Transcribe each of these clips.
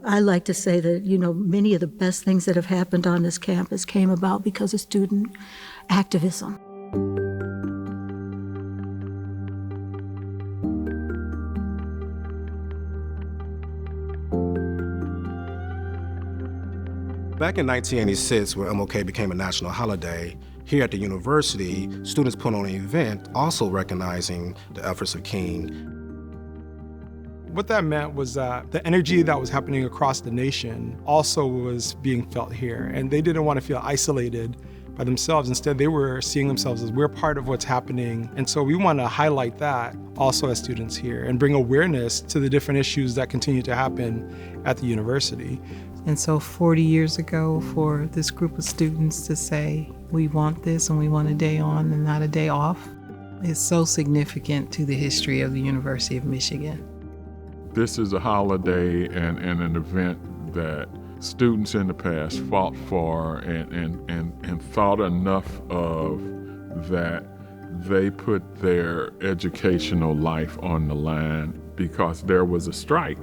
I like to say that, many of the best things that have happened on this campus came about because of student activism. Back in 1986, when MLK became a national holiday, here at the university, students put on an event also recognizing the efforts of King. What that meant was that the energy that was happening across the nation also was being felt here, and they didn't want to feel isolated by themselves. Instead, they were seeing themselves as we're part of what's happening, and so we want to highlight that also as students here and bring awareness to the different issues that continue to happen at the university. And so 40 years ago, for this group of students to say, we want this and we want a day on and not a day off, is so significant to the history of the University of Michigan. This is a holiday and an event that students in the past fought for and thought enough of that they put their educational life on the line because there was a strike.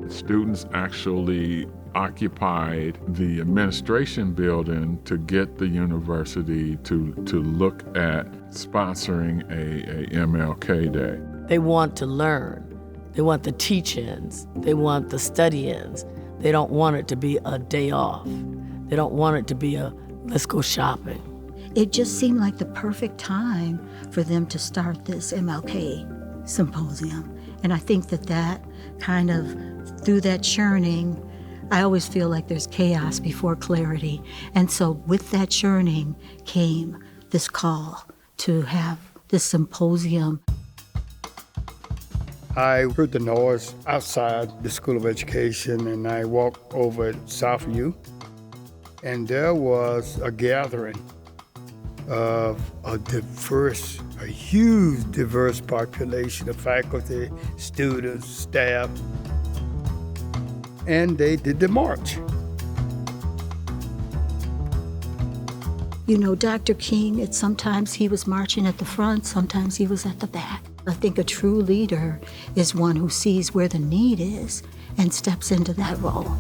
Students actually occupied the administration building to get the university to look at sponsoring a MLK Day. They want to learn. They want the teach-ins. They want the study-ins. They don't want it to be a day off. They don't want it to be a let's go shopping. It just seemed like the perfect time for them to start this MLK Symposium. And I think that kind of, through that churning, I always feel like there's chaos before clarity. And so with that churning came this call to have this symposium. I heard the noise outside the School of Education, and I walked over at Southview, and there was a gathering of a huge diverse population of faculty, students, staff, and they did the march. Dr. King, sometimes he was marching at the front, sometimes he was at the back. I think a true leader is one who sees where the need is and steps into that role.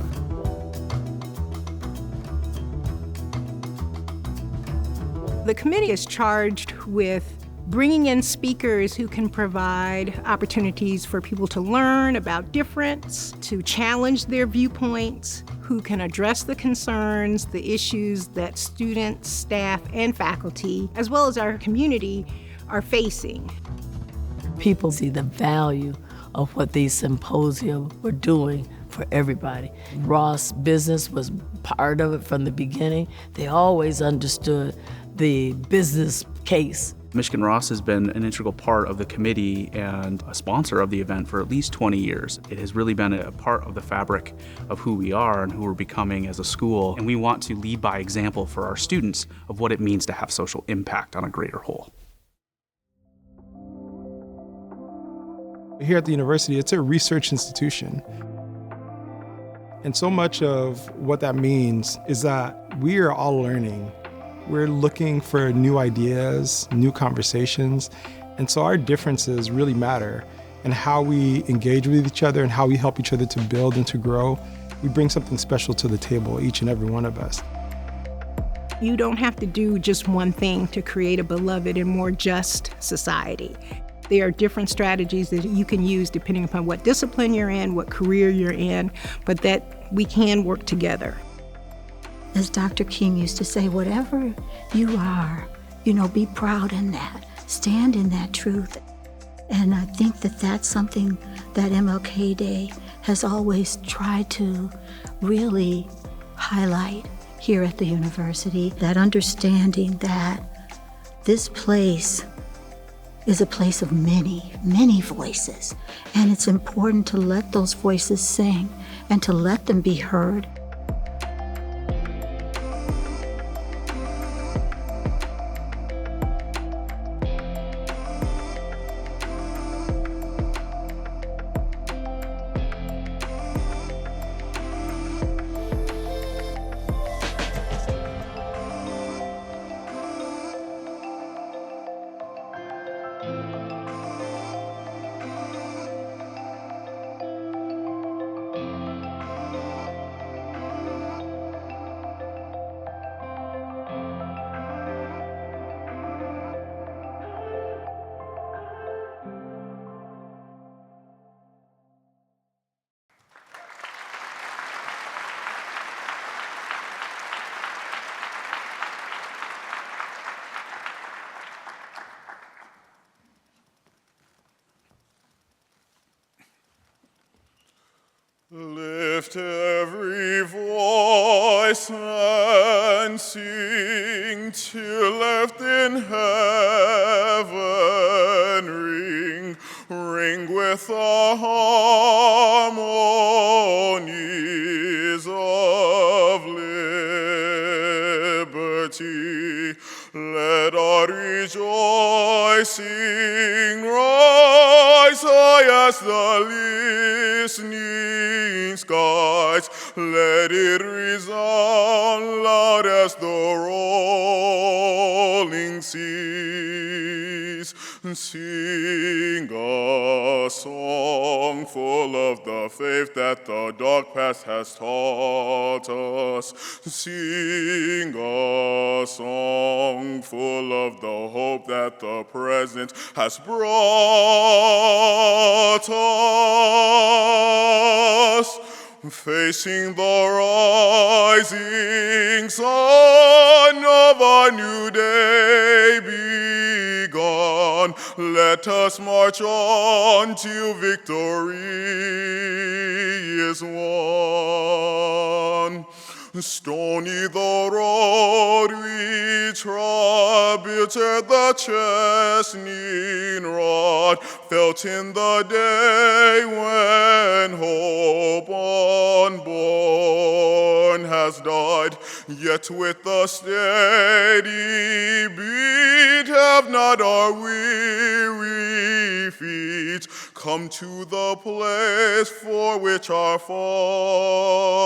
The committee is charged with bringing in speakers who can provide opportunities for people to learn about difference, to challenge their viewpoints, who can address the concerns, the issues that students, staff, and faculty, as well as our community, are facing. People see the value of what these symposia were doing for everybody. Ross Business was part of it from the beginning. They always understood the business case. Michigan Ross has been an integral part of the committee and a sponsor of the event for at least 20 years. It has really been a part of the fabric of who we are and who we're becoming as a school, and we want to lead by example for our students of what it means to have social impact on a greater whole. Here at the university, it's a research institution. And so much of what that means is that we are all learning. We're looking for new ideas, new conversations, and so our differences really matter. And how we engage with each other and how we help each other to build and to grow, we bring something special to the table, each and every one of us. You don't have to do just one thing to create a beloved and more just society. There are different strategies that you can use depending upon what discipline you're in, what career you're in, but that we can work together. As Dr. King used to say, whatever you are, be proud in that. Stand in that truth. And I think that that's something that MLK Day has always tried to really highlight here at the university, that understanding that this place is a place of many, many voices. And it's important to let those voices sing and to let them be heard. and sing till left in heaven ring with the harmonies of liberty. Let our rejoicing rise high as the listening skies. Let it resound loud as the rolling seas. Sing a song full of the faith that the dark past has taught us. Sing a song full of the hope that the present has brought us. Facing the rising sun of a new day begun, let us march on till victory is won. Stony the road we trod, bitter the chastening rod, felt in the day when hope unborn has died. Yet with a steady beat have not our weary feet come to the place for which our fathers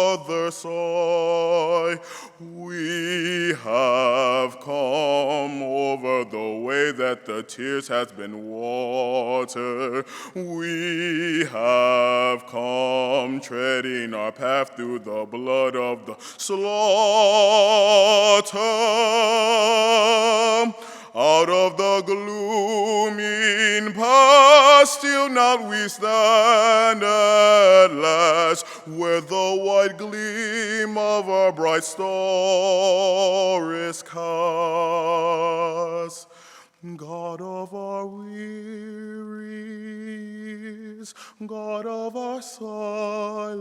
sigh. We have come over the way that the tears has been water. We have come treading our path through the blood of the slaughter. Out of the glooming past, still not we stand at last, where the white gleam of a bright star is cast. God of our wearies, God of our silent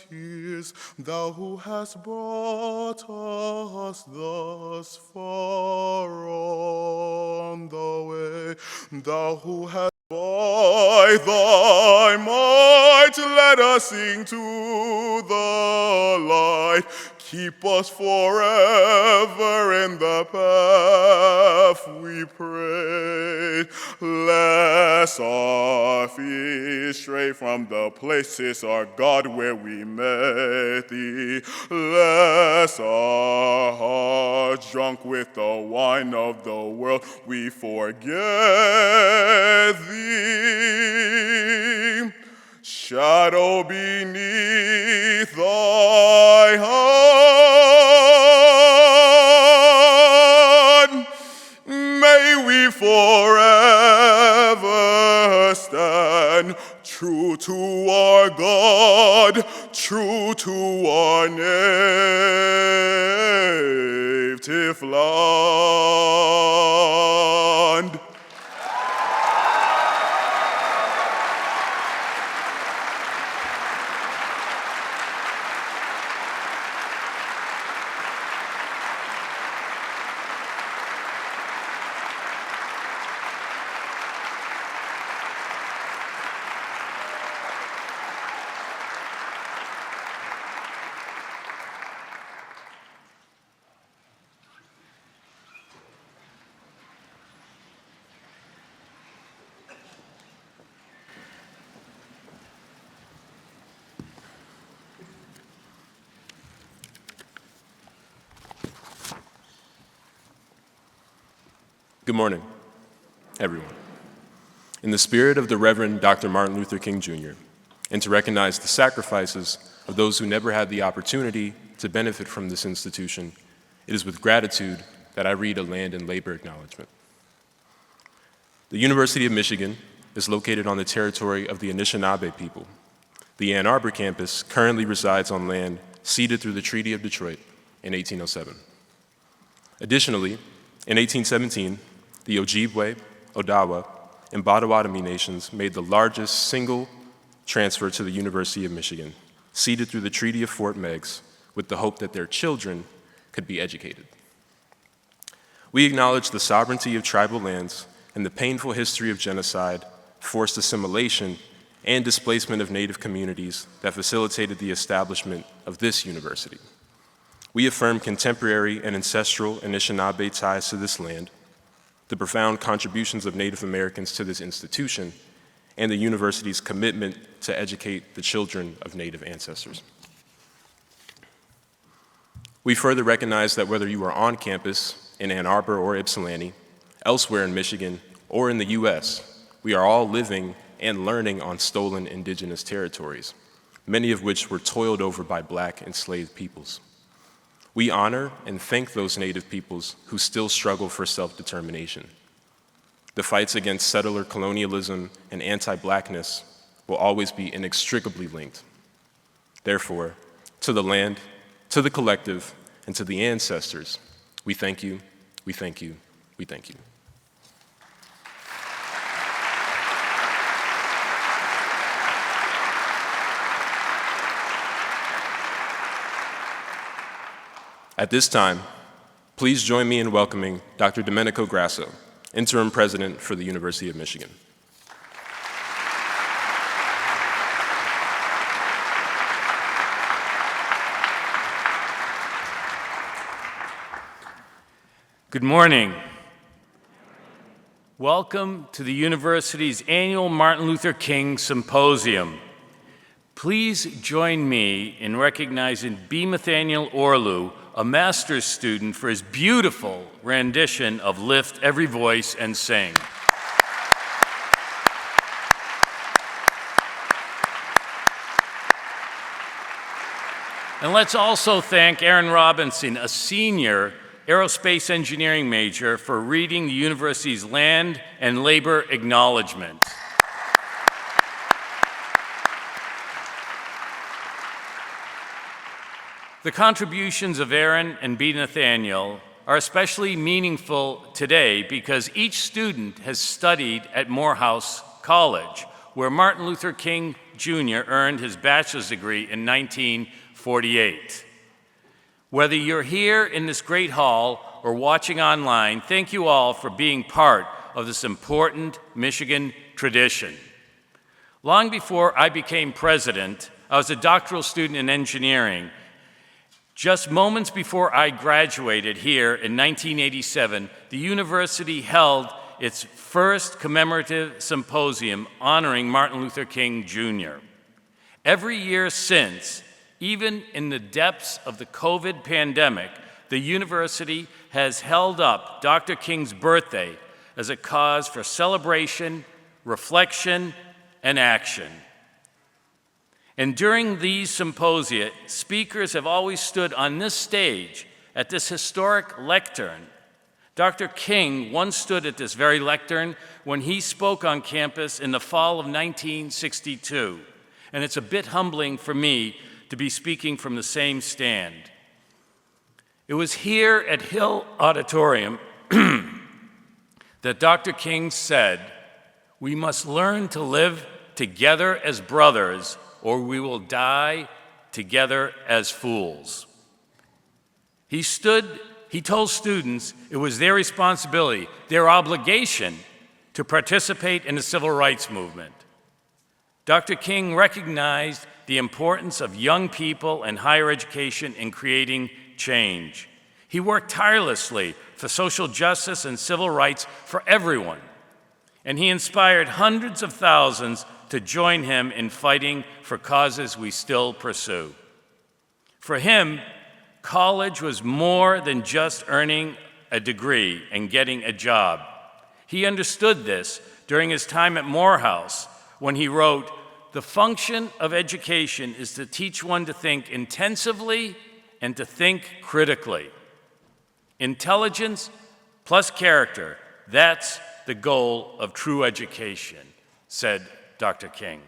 tears, thou who hast brought us thus far on the way, thou who hast by thy might let us sing to the light. Keep us forever in the path we pray, lest our feet stray from the places, our God, where we met thee, lest our hearts drunk with the wine of the world we forget thee. Shadow beneath thy hand, may we forever stand, true to our God, true to our native land. Good morning, everyone. In the spirit of the Reverend Dr. Martin Luther King Jr., and to recognize the sacrifices of those who never had the opportunity to benefit from this institution, it is with gratitude that I read a land and labor acknowledgement. The University of Michigan is located on the territory of the Anishinaabe people. The Ann Arbor campus currently resides on land ceded through the Treaty of Detroit in 1807. Additionally, in 1817, the Ojibwe, Odawa, and Potawatomi nations made the largest single transfer to the University of Michigan, ceded through the Treaty of Fort Meigs, with the hope that their children could be educated. We acknowledge the sovereignty of tribal lands and the painful history of genocide, forced assimilation, and displacement of Native communities that facilitated the establishment of this university. We affirm contemporary and ancestral Anishinaabe ties to this land, the profound contributions of Native Americans to this institution, and the university's commitment to educate the children of Native ancestors. We further recognize that whether you are on campus in Ann Arbor or Ypsilanti, elsewhere in Michigan, or in the US, we are all living and learning on stolen indigenous territories, many of which were toiled over by Black enslaved peoples. We honor and thank those Native peoples who still struggle for self-determination. The fights against settler colonialism and anti-Blackness will always be inextricably linked. Therefore, to the land, to the collective, and to the ancestors, we thank you, we thank you, we thank you. At this time, please join me in welcoming Dr. Domenico Grasso, Interim President for the University of Michigan. Good morning. Welcome to the university's annual Martin Luther King Symposium. Please join me in recognizing B. Nathaniel Orlew, a master's student, for his beautiful rendition of Lift Every Voice and Sing. And let's also thank Aaron Robinson, a senior aerospace engineering major, for reading the university's land and labor acknowledgement. The contributions of Aaron and B. Nathaniel are especially meaningful today because each student has studied at Morehouse College, where Martin Luther King Jr. earned his bachelor's degree in 1948. Whether you're here in this great hall or watching online, thank you all for being part of this important Michigan tradition. Long before I became president, I was a doctoral student in engineering. Just moments before I graduated here in 1987, the university held its first commemorative symposium honoring Martin Luther King Jr. Every year since, even in the depths of the COVID pandemic, the university has held up Dr. King's birthday as a cause for celebration, reflection, and action. And during these symposia, speakers have always stood on this stage at this historic lectern. Dr. King once stood at this very lectern when he spoke on campus in the fall of 1962. And it's a bit humbling for me to be speaking from the same stand. It was here at Hill Auditorium that Dr. King said, "We must learn to live together as brothers, or we will die together as fools." He told students it was their responsibility, their obligation, to participate in the civil rights movement. Dr. King recognized the importance of young people and higher education in creating change. He worked tirelessly for social justice and civil rights for everyone, and he inspired hundreds of thousands to join him in fighting for causes we still pursue. For him, college was more than just earning a degree and getting a job. He understood this during his time at Morehouse when he wrote, "The function of education is to teach one to think intensively and to think critically. Intelligence plus character, that's the goal of true education," said Dr. King.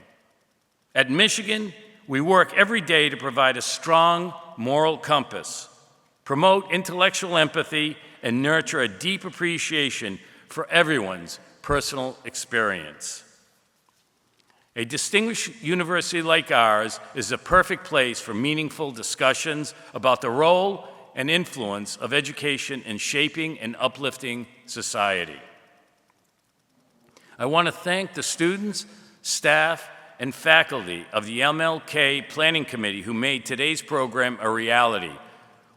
At Michigan, we work every day to provide a strong moral compass, promote intellectual empathy, and nurture a deep appreciation for everyone's personal experience. A distinguished university like ours is a perfect place for meaningful discussions about the role and influence of education in shaping and uplifting society. I want to thank the students, staff, and faculty of the MLK Planning Committee who made today's program a reality.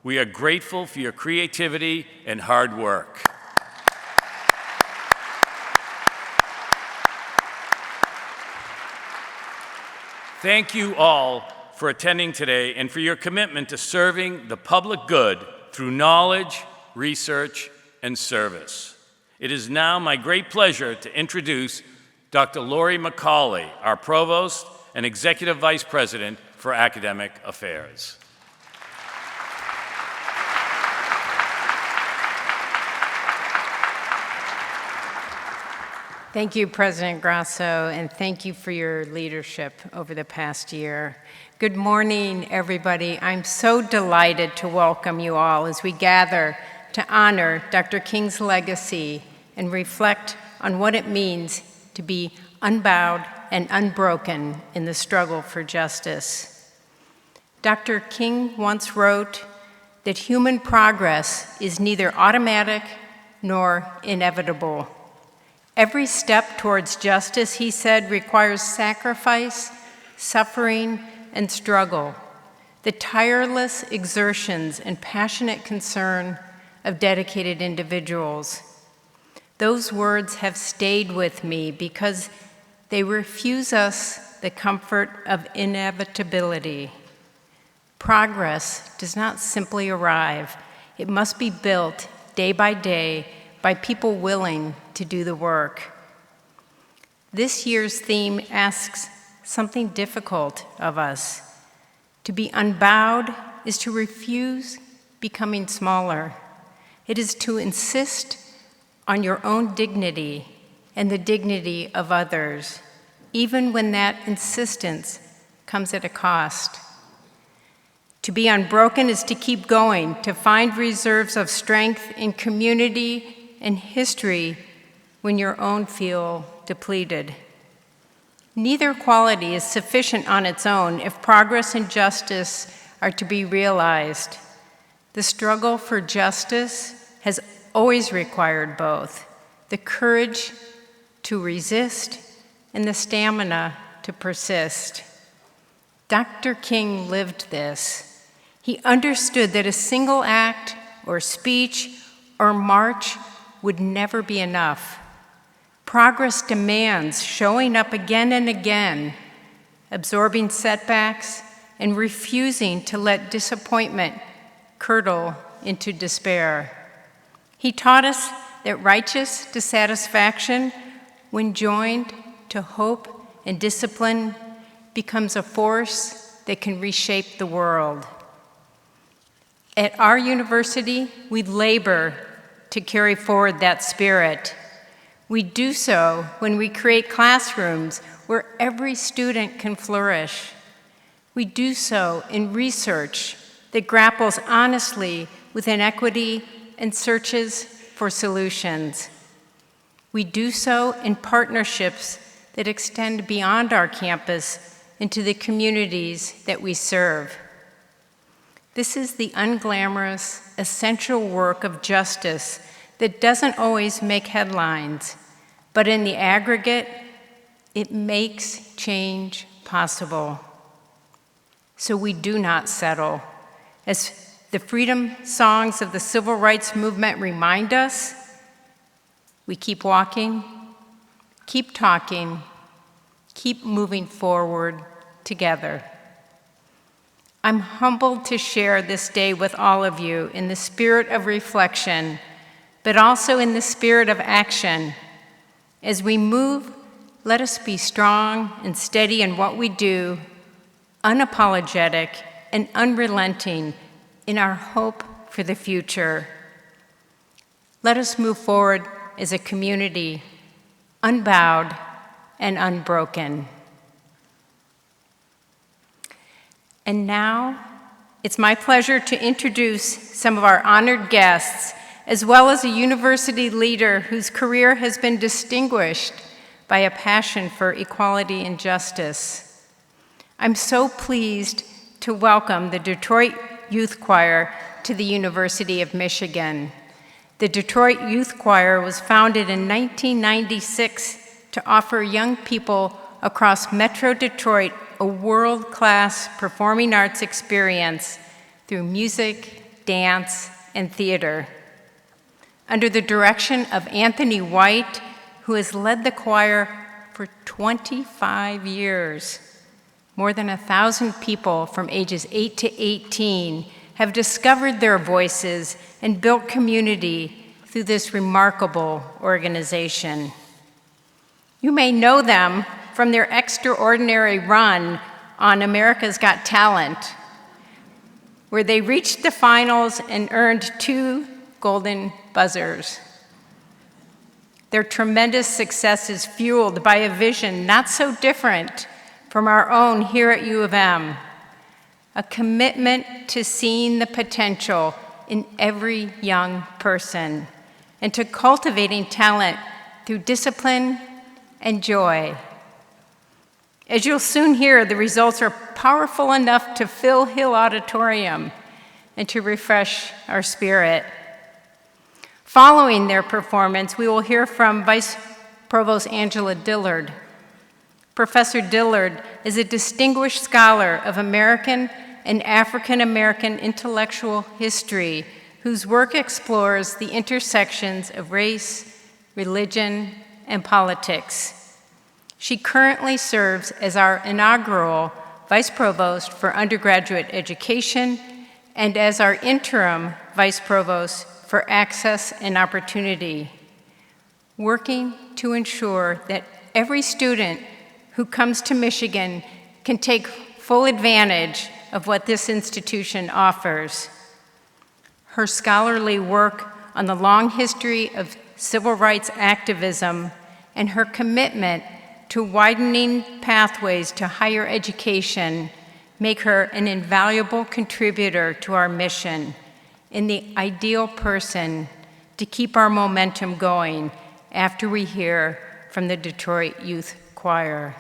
We are grateful for your creativity and hard work. Thank you all for attending today and for your commitment to serving the public good through knowledge, research, and service. It is now my great pleasure to introduce Dr. Lori McCauley, our Provost and Executive Vice President for Academic Affairs. Thank you, President Grasso, and thank you for your leadership over the past year. Good morning, everybody. I'm so delighted to welcome you all as we gather to honor Dr. King's legacy and reflect on what it means to be unbowed and unbroken in the struggle for justice. Dr. King once wrote that human progress is neither automatic nor inevitable. Every step towards justice, he said, requires sacrifice, suffering, and struggle, the tireless exertions and passionate concern of dedicated individuals. Those words have stayed with me because they refuse us the comfort of inevitability. Progress does not simply arrive. It must be built day by day by people willing to do the work. This year's theme asks something difficult of us. To be unbowed is to refuse becoming smaller. It is to insist on your own dignity and the dignity of others, even when that insistence comes at a cost. To be unbroken is to keep going, to find reserves of strength in community and history when your own feel depleted. Neither quality is sufficient on its own if progress and justice are to be realized. The struggle for justice has always required both the courage to resist and the stamina to persist. Dr. King lived this. He understood that a single act or speech or march would never be enough. Progress demands showing up again and again, absorbing setbacks, and refusing to let disappointment curdle into despair. He taught us that righteous dissatisfaction, when joined to hope and discipline, becomes a force that can reshape the world. At our university, we labor to carry forward that spirit. We do so when we create classrooms where every student can flourish. We do so in research that grapples honestly with inequity and searches for solutions. We do so in partnerships that extend beyond our campus into the communities that we serve. This is the unglamorous, essential work of justice that doesn't always make headlines, but in the aggregate, it makes change possible. So we do not settle. As the freedom songs of the civil rights movement remind us, we keep walking, keep talking, keep moving forward together. I'm humbled to share this day with all of you in the spirit of reflection, but also in the spirit of action. As we move, let us be strong and steady in what we do, unapologetic and unrelenting in our hope for the future. Let us move forward as a community, unbowed and unbroken. And now, it's my pleasure to introduce some of our honored guests, as well as a university leader whose career has been distinguished by a passion for equality and justice. I'm so pleased to welcome the Detroit Youth Choir to the University of Michigan. The Detroit Youth Choir was founded in 1996 to offer young people across Metro Detroit a world-class performing arts experience through music, dance, and theater. Under the direction of Anthony White, who has led the choir for 25 years, more than 1,000 people from ages 8 to 18 have discovered their voices and built community through this remarkable organization. You may know them from their extraordinary run on America's Got Talent, where they reached the finals and earned 2 golden buzzers. Their tremendous success is fueled by a vision not so different from our own here at U of M, a commitment to seeing the potential in every young person and to cultivating talent through discipline and joy. As you'll soon hear, the results are powerful enough to fill Hill Auditorium and to refresh our spirit. Following their performance, we will hear from Vice Provost Angela Dillard. Professor Dillard is a distinguished scholar of American and African American intellectual history whose work explores the intersections of race, religion, and politics. She currently serves as our inaugural Vice Provost for Undergraduate Education and as our interim Vice Provost for Access and Opportunity, working to ensure that every student who comes to Michigan can take full advantage of what this institution offers. Her scholarly work on the long history of civil rights activism and her commitment to widening pathways to higher education make her an invaluable contributor to our mission and the ideal person to keep our momentum going after we hear from the Detroit Youth Choir.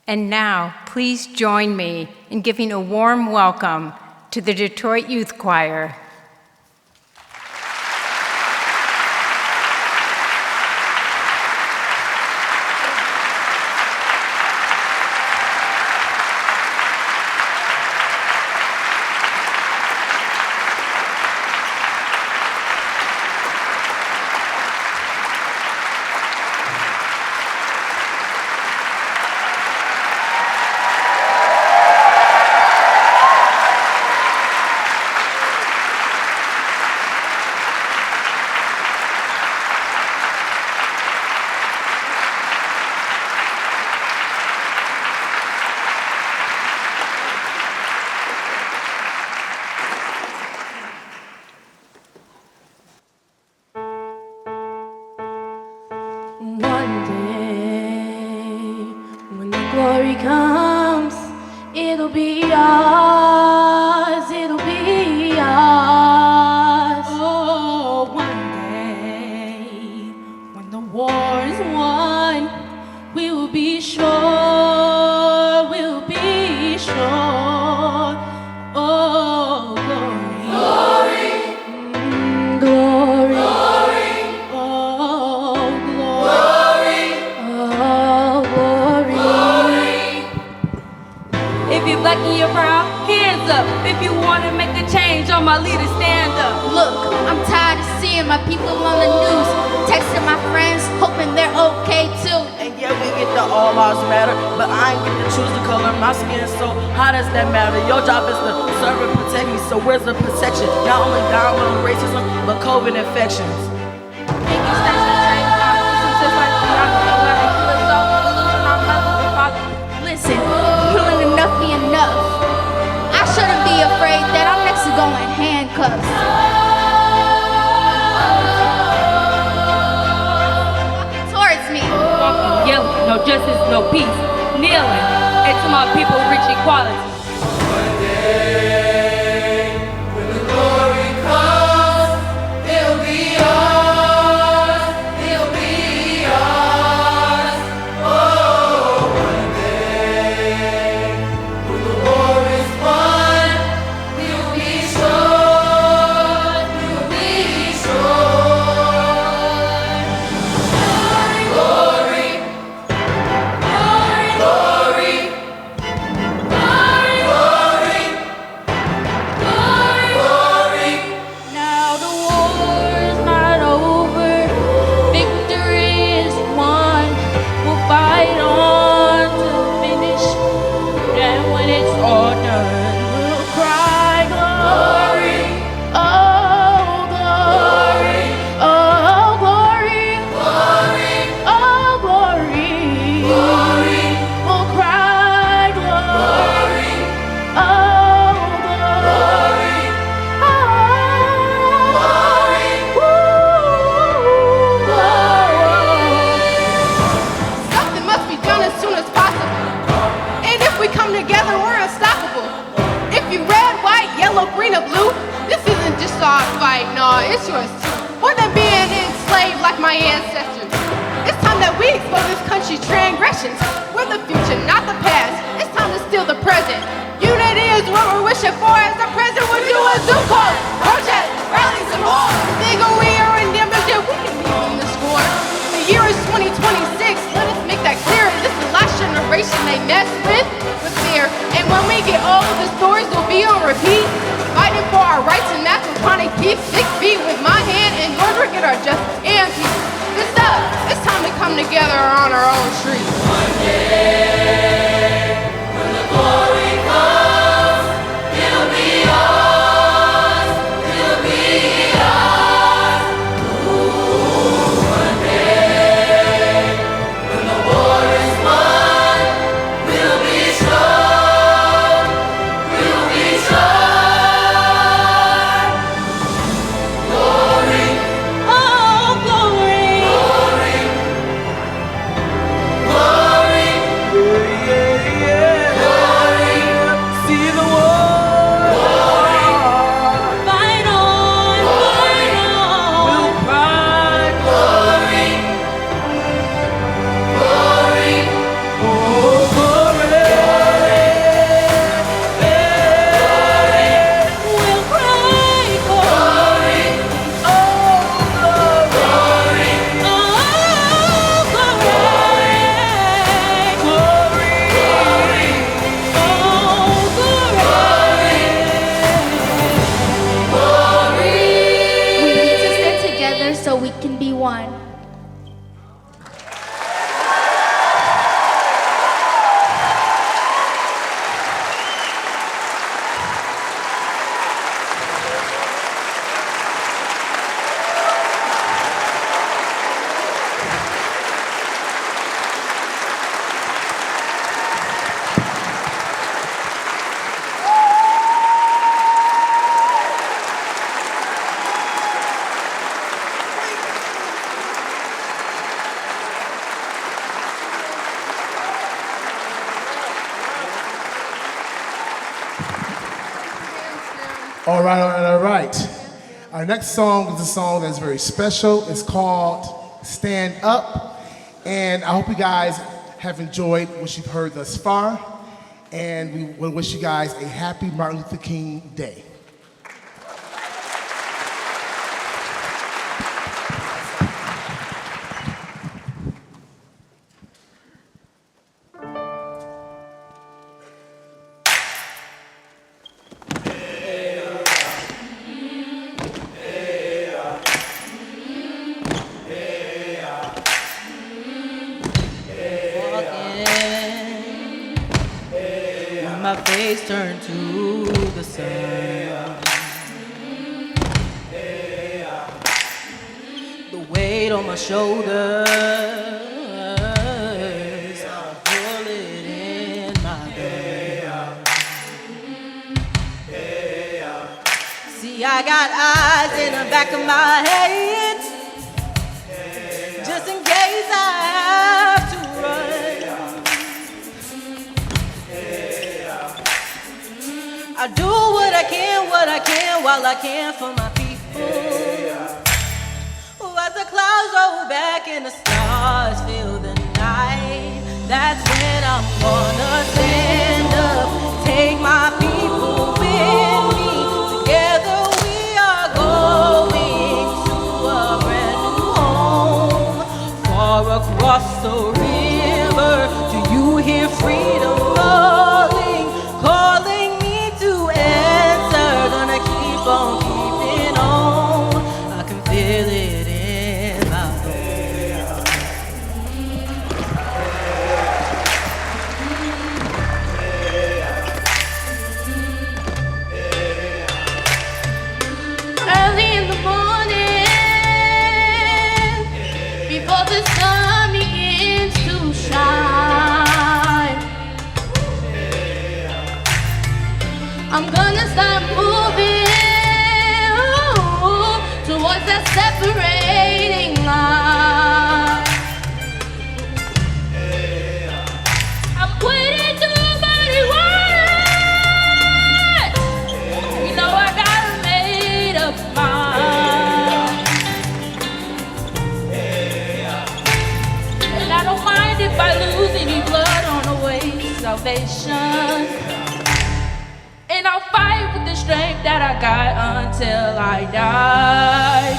And now, please join me in giving a warm welcome to the Detroit Youth Choir. We'll be nah, it's yours too. More than being enslaved like my ancestors. It's time that we expose this country's transgressions. We're the future, not the past. It's time to steal the present. Unity is what we're wishing for as the president will do a Zoom call. Protest, rallies, and more. Think we are in damage, yet we can beat them the score. The year is 2026. Let us make that clear. This is the last generation they mess with fear. And when we get old, the stories will be on repeat. Fighting for our rights and that's what Connie keeps 6 feet with my hand and yours will get our justice and peace. It's up. It's time to come together on our own streets. One day, when the glory comes, it'll be ours. It'll be ours. Ooh, one day, when the war is won, we'll be strong. We'll be strong. All right. Our next song is a song that's very special. It's called Stand Up. And I hope you guys have enjoyed what you've heard thus far. And we want to wish you guys a happy Martin Luther King Day. My face turned to the sun. The weight on my shoulders, a bullet in my gun. See, I got eyes in the back of my head, just in case I have to run. I do what I can while I can for my people. As the clouds roll back and the stars fill the night, that's when I'm gonna stand up, take my people with me. Together we are going to a brand new home, far across the river. Do you hear freedom calling, calling me to answer? Gonna keep on keeping on. I can feel it in my bones. Early in the morning, before the sun begins to shine, I'm gonna start moving towards that separating line. I'm quitting too many words. You know I got a made up mind. motivation. And I'll fight with the strength that I got until I die.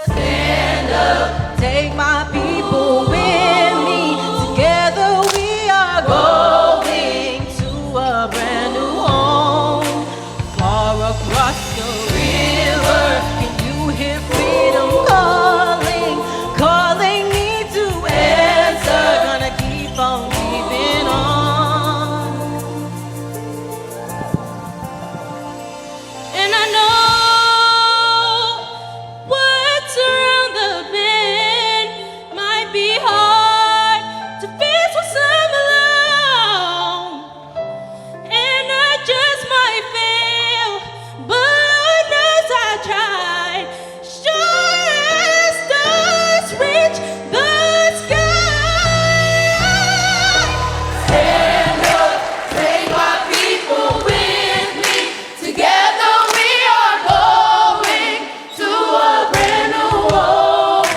Stand up, take my people with me. Together we are going to a brand new home. Far across the river, can you hear freedom calling? Calling me to answer. Gonna keep on keeping on. And I know what's around the bend might be hard to face once I'm alone. And I just might fail, but Lord knows I tried. Sure as stars reach the sky. Stand up, take my people with me. Together we are going to a brand new home.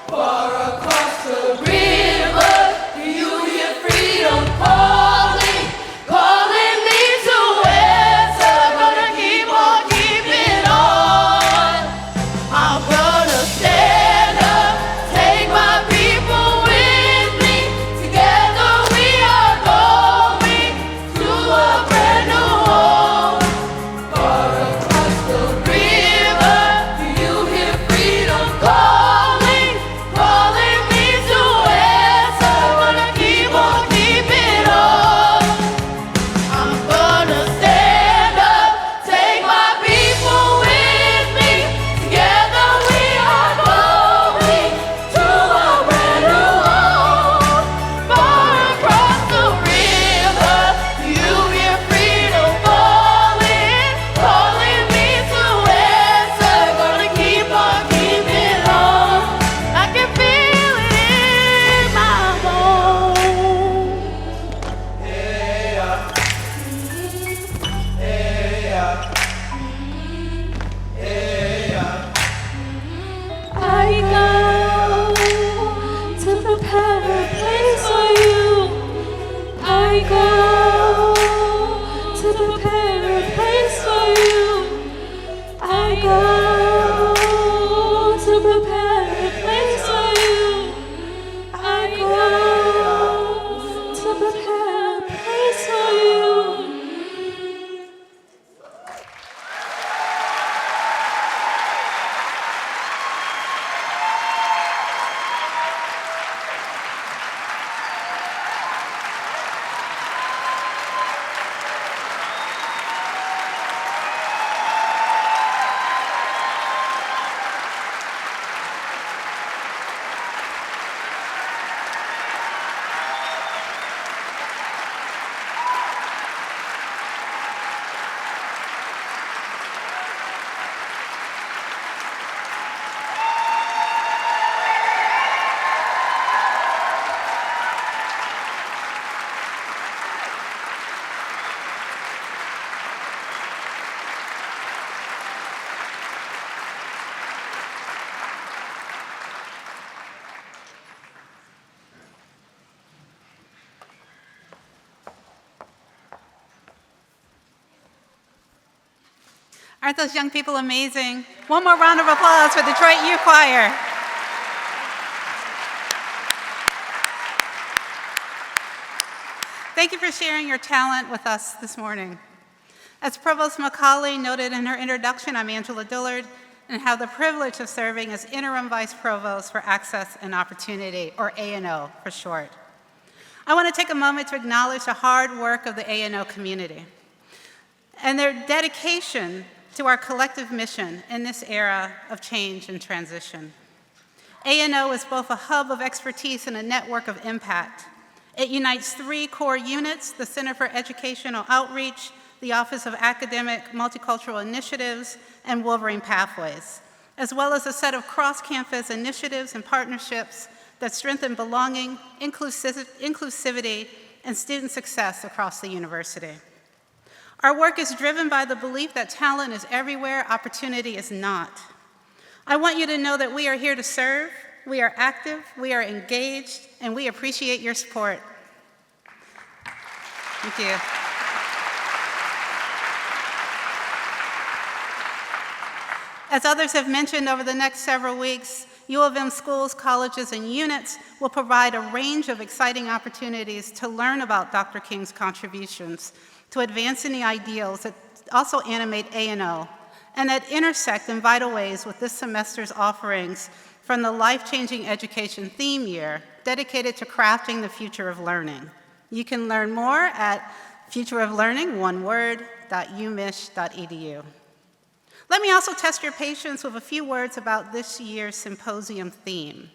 Far across the river, do you hear freedom calling? Calling me to answer. Gonna keep on keeping on. I'm gonna stand up, take my people with me. Together we are going to a brand new home. Far across the river, do you hear freedom calling? Calling me to answer. Gonna keep on keeping on. I'm gonna stand up, take my people with me. Together we are going to a brand new home. Far across the river, do you hear freedom calling? Calling me to answer. Gonna keep on keeping on. I can feel it in my bones. I go to prepare a place for you. I go to prepare a place for you. I go to prepare a place for you. I go to prepare a place for you. Aren't those young people amazing? One more round of applause for Detroit Youth Choir. Thank you for sharing your talent with us this morning. As Provost Macaulay noted in her introduction, I'm Angela Dillard and have the privilege of serving as Interim Vice Provost for Access and Opportunity, or A&O for short. I want to take a moment to acknowledge the hard work of the A&O community and their dedication to our collective mission in this era of change and transition. A&O is both a hub of expertise and a network of impact. It unites 3 core units: the Center for Educational Outreach, the Office of Academic Multicultural Initiatives, and Wolverine Pathways, as well as a set of cross-campus initiatives and partnerships that strengthen belonging, inclusivity, and student success across the university. Our work is driven by the belief that talent is everywhere, opportunity is not. I want you to know that we are here to serve, we are active, we are engaged, and we appreciate your support. Thank you. As others have mentioned, over the next several weeks, U of M schools, colleges, and units will provide a range of exciting opportunities to learn about Dr. King's contributions to advancing the ideals that also animate A&O, and that intersect in vital ways with this semester's offerings from the Life-Changing Education theme year, dedicated to crafting the future of learning. You can learn more at futureoflearning.umich.edu. Let me also test your patience with a few words about this year's symposium theme.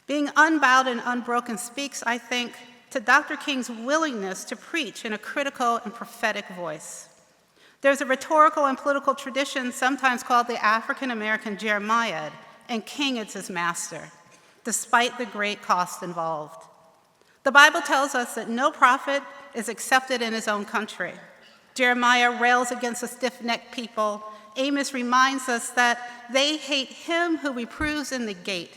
Being unbowed and unbroken speaks, I think, to Dr. King's willingness to preach in a critical and prophetic voice. There's a rhetorical and political tradition sometimes called the African-American Jeremiah, and King is his master, despite the great cost involved. The Bible tells us that no prophet is accepted in his own country. Jeremiah rails against a stiff-necked people. Amos reminds us that they hate him who reproves in the gate,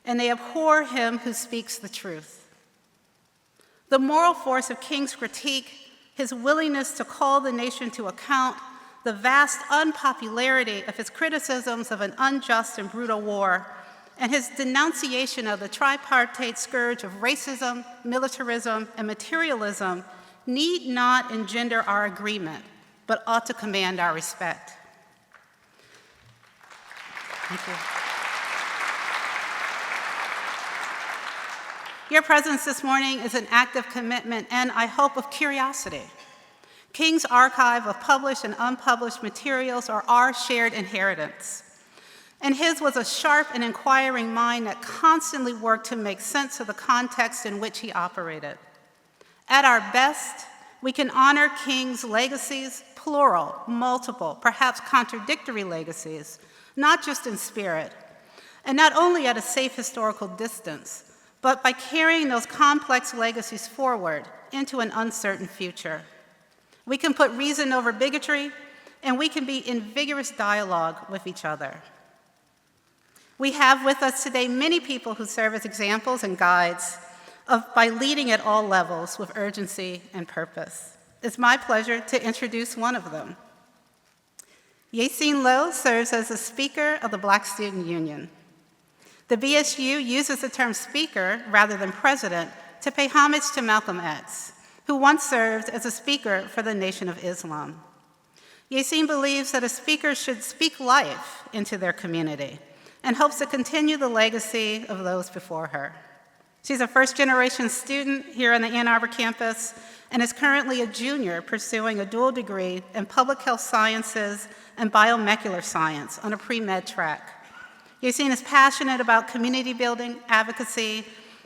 and they abhor him who speaks the truth. The moral force of King's critique, his willingness to call the nation to account, the vast unpopularity of his criticisms of an unjust and brutal war, and his denunciation of the tripartite scourge of racism, militarism, and materialism need not engender our agreement, but ought to command our respect. Thank you. Your presence this morning is an act of commitment and, I hope, of curiosity. King's archive of published and unpublished materials are our shared inheritance. And his was a sharp and inquiring mind that constantly worked to make sense of the context in which he operated. At our best, we can honor King's legacies, plural, multiple, perhaps contradictory legacies, not just in spirit, and not only at a safe historical distance, but by carrying those complex legacies forward into an uncertain future. We can put reason over bigotry, and we can be in vigorous dialogue with each other. We have with us today many people who serve as examples and guides by leading at all levels with urgency and purpose. It's my pleasure to introduce one of them. Yacine Lowe serves as the Speaker of the Black Student Union. The BSU uses the term speaker rather than president to pay homage to Malcolm X, who once served as a speaker for the Nation of Islam. Yacine believes that a speaker should speak life into their community and hopes to continue the legacy of those before her. She's a first-generation student here on the Ann Arbor campus and is currently a junior pursuing a dual degree in public health sciences and biomolecular science on a pre-med track. Yacine is passionate about community building, advocacy,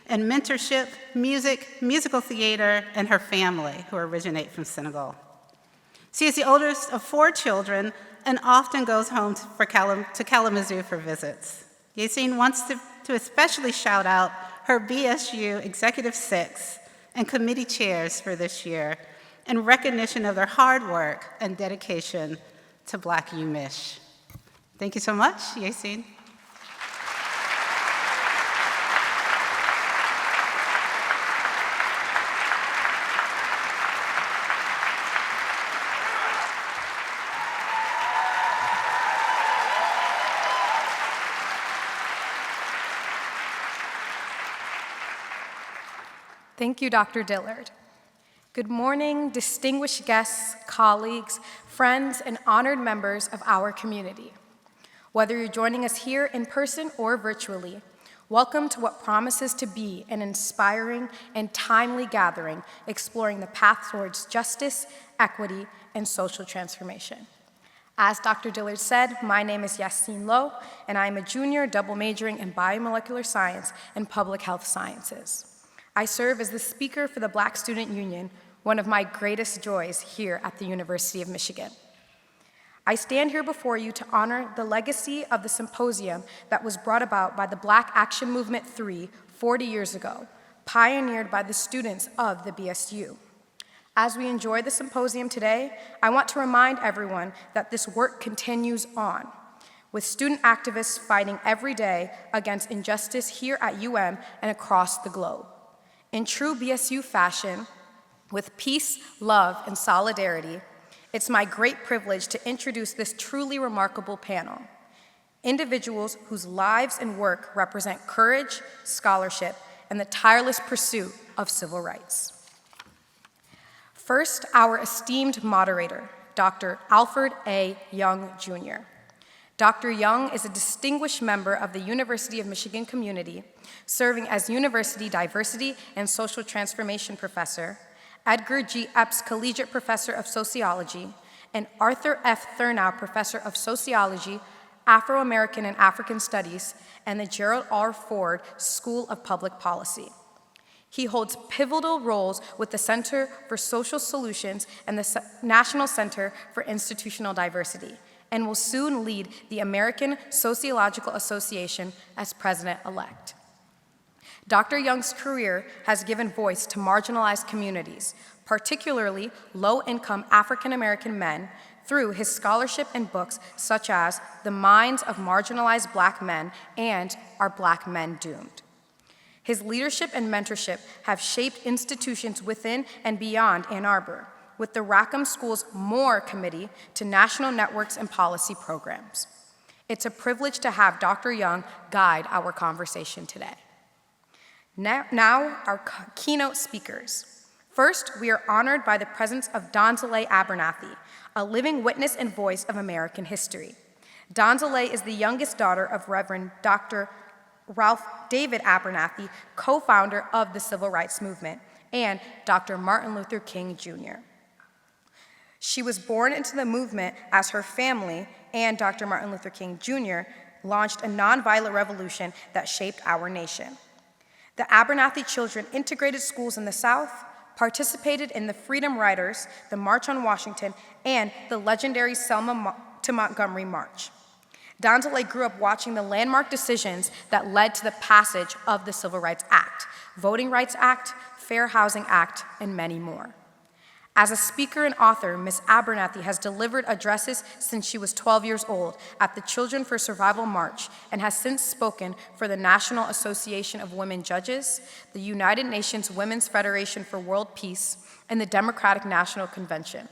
and mentorship, music, musical theater, and her family, who originate from Senegal. She is the oldest of 4 children and often goes home to Kalamazoo for visits. Yacine wants to especially shout out her BSU Executive Six and committee chairs for this year in recognition of their hard work and dedication to Black UMich. Thank you so much, Yacine. Thank you, Dr. Dillard. Good morning, distinguished guests, colleagues, friends, and honored members of our community. Whether you're joining us here in person or virtually, welcome to what promises to be an inspiring and timely gathering exploring the path towards justice, equity, and social transformation. As Dr. Dillard said, my name is Yacine Lowe, and I am a junior double majoring in biomolecular science and public health sciences. I serve as the speaker for the Black Student Union, one of my greatest joys here at the University of Michigan. I stand here before you to honor the legacy of the symposium that was brought about by the Black Action Movement 3 40 years ago, pioneered by the students of the BSU. As we enjoy the symposium today, I want to remind everyone that this work continues on, with student activists fighting every day against injustice here at UM and across the globe. In true BSU fashion, With peace, love, and solidarity, it's my great privilege to introduce this truly remarkable panel. Individuals whose lives and work represent courage, scholarship, and the tireless pursuit of civil rights. First, our esteemed moderator, Dr. Alfred A. Young, Jr. Dr. Young is a distinguished member of the University of Michigan community, serving as University Diversity and Social Transformation Professor, Edgar G. Epps Collegiate Professor of Sociology, and Arthur F. Thurnow Professor of Sociology, Afro-American and African Studies, and the Gerald R. Ford School of Public Policy. He holds pivotal roles with the Center for Social Solutions and the National Center for Institutional Diversity, and will soon lead the American Sociological Association as president-elect. Dr. Young's career has given voice to marginalized communities, particularly low-income African-American men, through his scholarship and books such as The Minds of Marginalized Black Men and Are Black Men Doomed? His leadership and mentorship have shaped institutions within and beyond Ann Arbor, with the Rackham School's MORE Committee to national networks and policy programs. It's a privilege to have Dr. Young guide our conversation today. Now our keynote speakers. First, we are honored by the presence of Donzaleigh Abernathy, a living witness and voice of American history. Donzaleigh is the youngest daughter of Reverend Dr. David Abernathy, co-founder of the Civil Rights Movement, and Dr. Martin Luther King, Jr. She was born into the movement as her family and Dr. Martin Luther King, Jr. launched a nonviolent revolution that shaped our nation. The Abernathy children integrated schools in the South, participated in the Freedom Riders, the March on Washington, and the legendary Selma to Montgomery March. Donzaleigh grew up watching the landmark decisions that led to the passage of the Civil Rights Act, Voting Rights Act, Fair Housing Act, and many more. As a speaker and author, Ms. Abernathy has delivered addresses since she was 12 years old at the Children for Survival March and has since spoken for the National Association of Women Judges, the United Nations Women's Federation for World Peace, and the Democratic National Convention.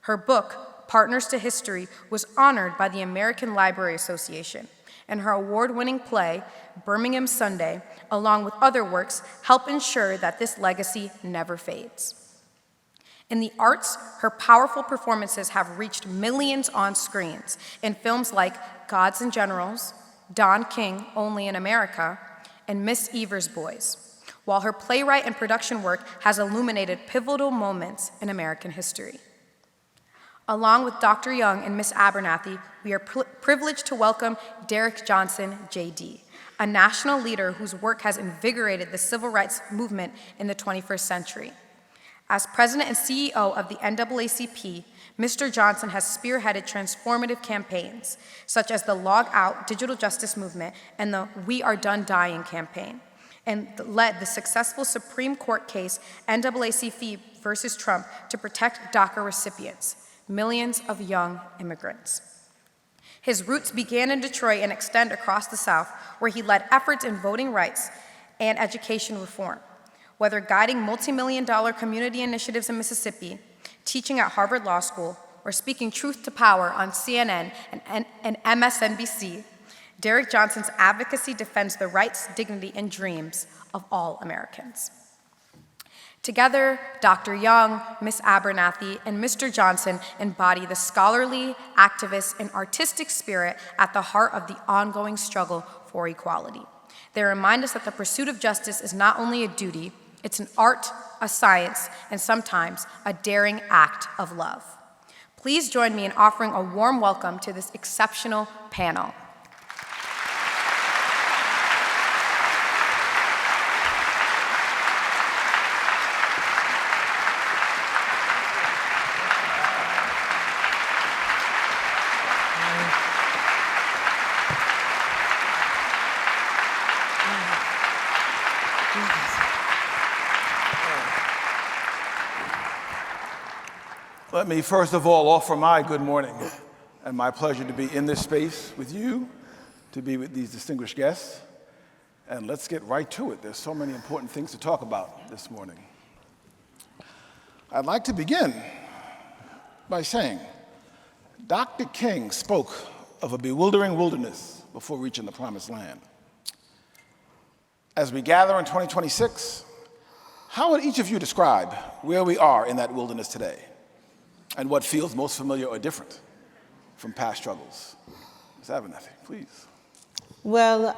Her book, Partners to History, was honored by the American Library Association, and her award-winning play, Birmingham Sunday, along with other works, help ensure that this legacy never fades. In the arts, her powerful performances have reached millions on screens in films like Gods and Generals, Don King, Only in America, and Miss Evers' Boys, while her playwright and production work has illuminated pivotal moments in American history. Along with Dr. Young and Ms. Abernathy, we are privileged to welcome Derrick Johnson, JD, a national leader whose work has invigorated the civil rights movement in the 21st century. As president and CEO of the NAACP, Mr. Johnson has spearheaded transformative campaigns, such as the Log Out Digital Justice Movement and the We Are Done Dying campaign, and led the successful Supreme Court case NAACP versus Trump to protect DACA recipients, millions of young immigrants. His roots began in Detroit and extend across the South, where he led efforts in voting rights and education reform. Whether guiding multi-million-dollar community initiatives in Mississippi, teaching at Harvard Law School, or speaking truth to power on CNN and MSNBC, Derrick Johnson's advocacy defends the rights, dignity, and dreams of all Americans. Together, Dr. Young, Ms. Abernathy, and Mr. Johnson embody the scholarly, activist, and artistic spirit at the heart of the ongoing struggle for equality. They remind us that the pursuit of justice is not only a duty, it's an art, a science, and sometimes a daring act of love. Please join me in offering a warm welcome to this exceptional panel. Let me first of all offer my good morning and my pleasure to be in this space with you, to be with these distinguished guests. And let's get right to it. There's so many important things to talk about this morning. I'd like to begin by saying Dr. King spoke of a bewildering wilderness before reaching the promised land. As we gather in 2026, how would each of you describe where we are in that wilderness today and what feels most familiar or different from past struggles? Ms. Abernathy, please. Well,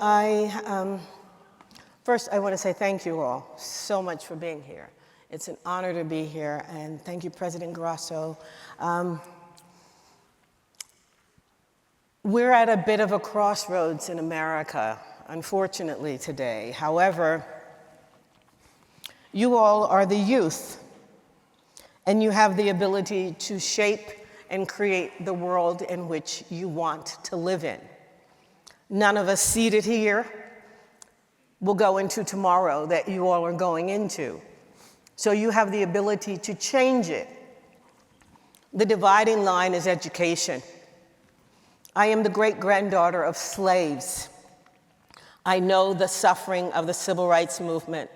first I want to say thank you all so much for being here. It's an honor to be here, and thank you, President Grasso. We're at a bit of a crossroads in America, unfortunately, today. However, you all are the youth, and you have the ability to shape and create the world in which you want to live in. None of us seated here will go into tomorrow that you all are going into. So you have the ability to change it. The dividing line is education. I am the great-granddaughter of slaves. I know the suffering of the civil rights movement.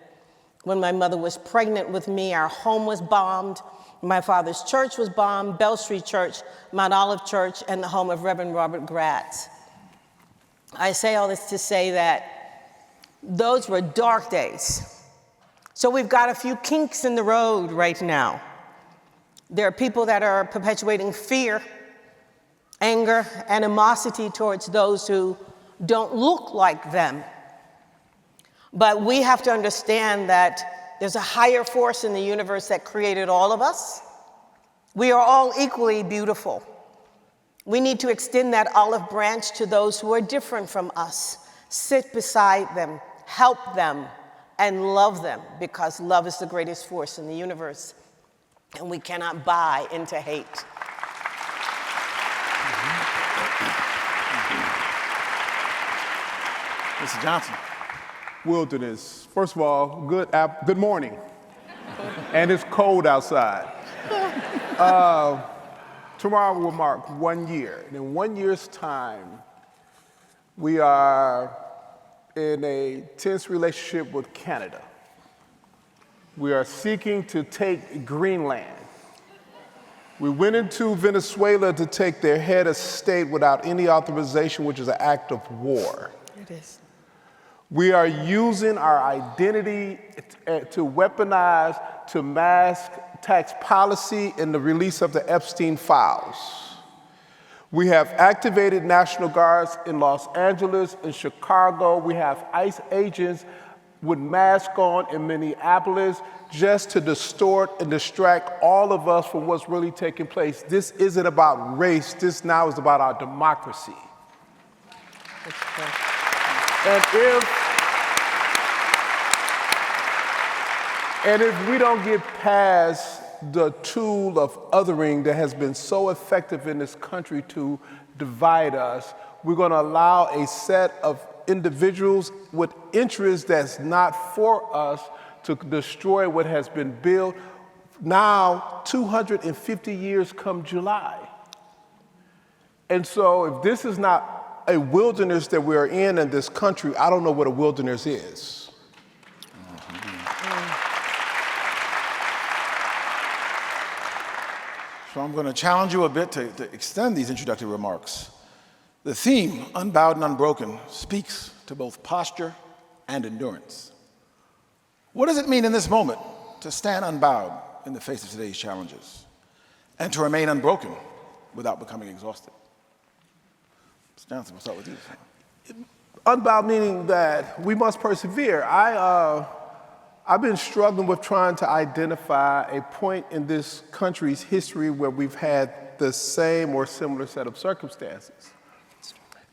When my mother was pregnant with me, our home was bombed. My father's church was bombed, Bell Street Church, Mount Olive Church, and the home of Reverend Robert Gratz. I say all this to say that those were dark days. So we've got a few kinks in the road right now. There are people that are perpetuating fear, anger, animosity towards those who don't look like them. But we have to understand that there's a higher force in the universe that created all of us. We are all equally beautiful. We need to extend that olive branch to those who are different from us. Sit beside them, help them, and love them, because love is the greatest force in the universe, and we cannot buy into hate. Mr. Johnson. Wilderness. First of all, good morning. And it's cold outside. Tomorrow will mark 1 year. And in 1 year's time, we are in a tense relationship with Canada. We are seeking to take Greenland. We went into Venezuela to take their head of state without any authorization, which is an act of war. It is. We are using our identity to weaponize, to mask tax policy and the release of the Epstein files. We have activated National Guards in Los Angeles, in Chicago. We have ICE agents with masks on in Minneapolis just to distort and distract all of us from what's really taking place. This isn't about race. This now is about our democracy. And if we don't get past the tool of othering that has been so effective in this country to divide us, we're going to allow a set of individuals with interests that's not for us to destroy what has been built now 250 years come July. And so if this is not a wilderness that we're in this country, I don't know what a wilderness is. So I'm going to challenge you a bit to extend these introductory remarks. The theme, Unbowed and Unbroken, speaks to both posture and endurance. What does it mean in this moment to stand unbowed in the face of today's challenges and to remain unbroken without becoming exhausted? Mr. Johnson, we'll start with you. Unbowed meaning that we must persevere. I've been struggling with trying to identify a point in this country's history where we've had the same or similar set of circumstances.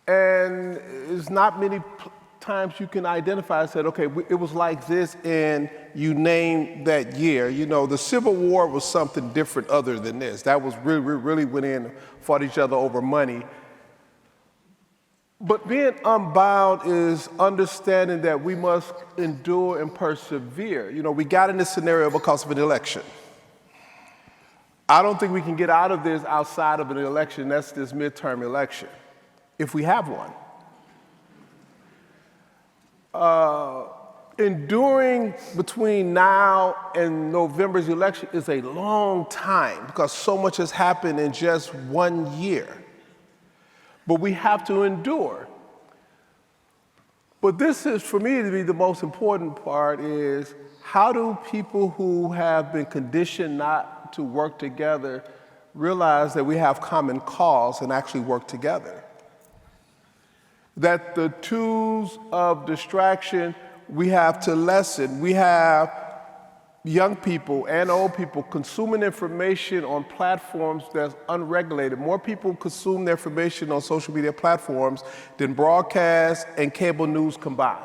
And it's not many times you can identify and say, okay, it was like this, and you name that year. You know, the Civil War was something different other than this. That was really went in and fought each other over money. But being unbound is understanding that we must endure and persevere. You know, we got in this scenario because of an election. I don't think we can get out of this outside of an election. That's this midterm election, if we have one. enduring between now and November's election is a long time because so much has happened in just 1 year. But we have to endure. But this is, for me, to be the most important part is, how do people who have been conditioned not to work together realize that we have common cause and actually work together? That the tools of distraction we have to lessen. We have young people and old people consuming information on platforms that's unregulated. More people consume their information on social media platforms than broadcast and cable news combined.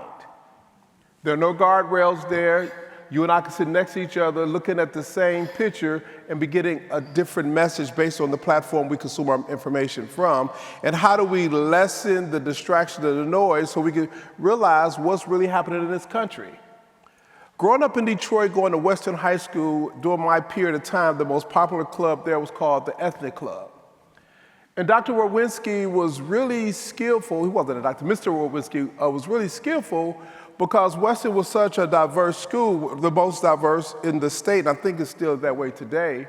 There are no guardrails there. You and I can sit next to each other looking at the same picture and be getting a different message based on the platform we consume our information from. And how do we lessen the distraction of the noise so we can realize what's really happening in this country? Growing up in Detroit, going to Western High School, during my period of time, the most popular club there was called the Ethnic Club. And Dr. Wawinski was really skillful. He wasn't a doctor. Mr. Wawinski was really skillful because Western was such a diverse school, the most diverse in the state, and I think it's still that way today.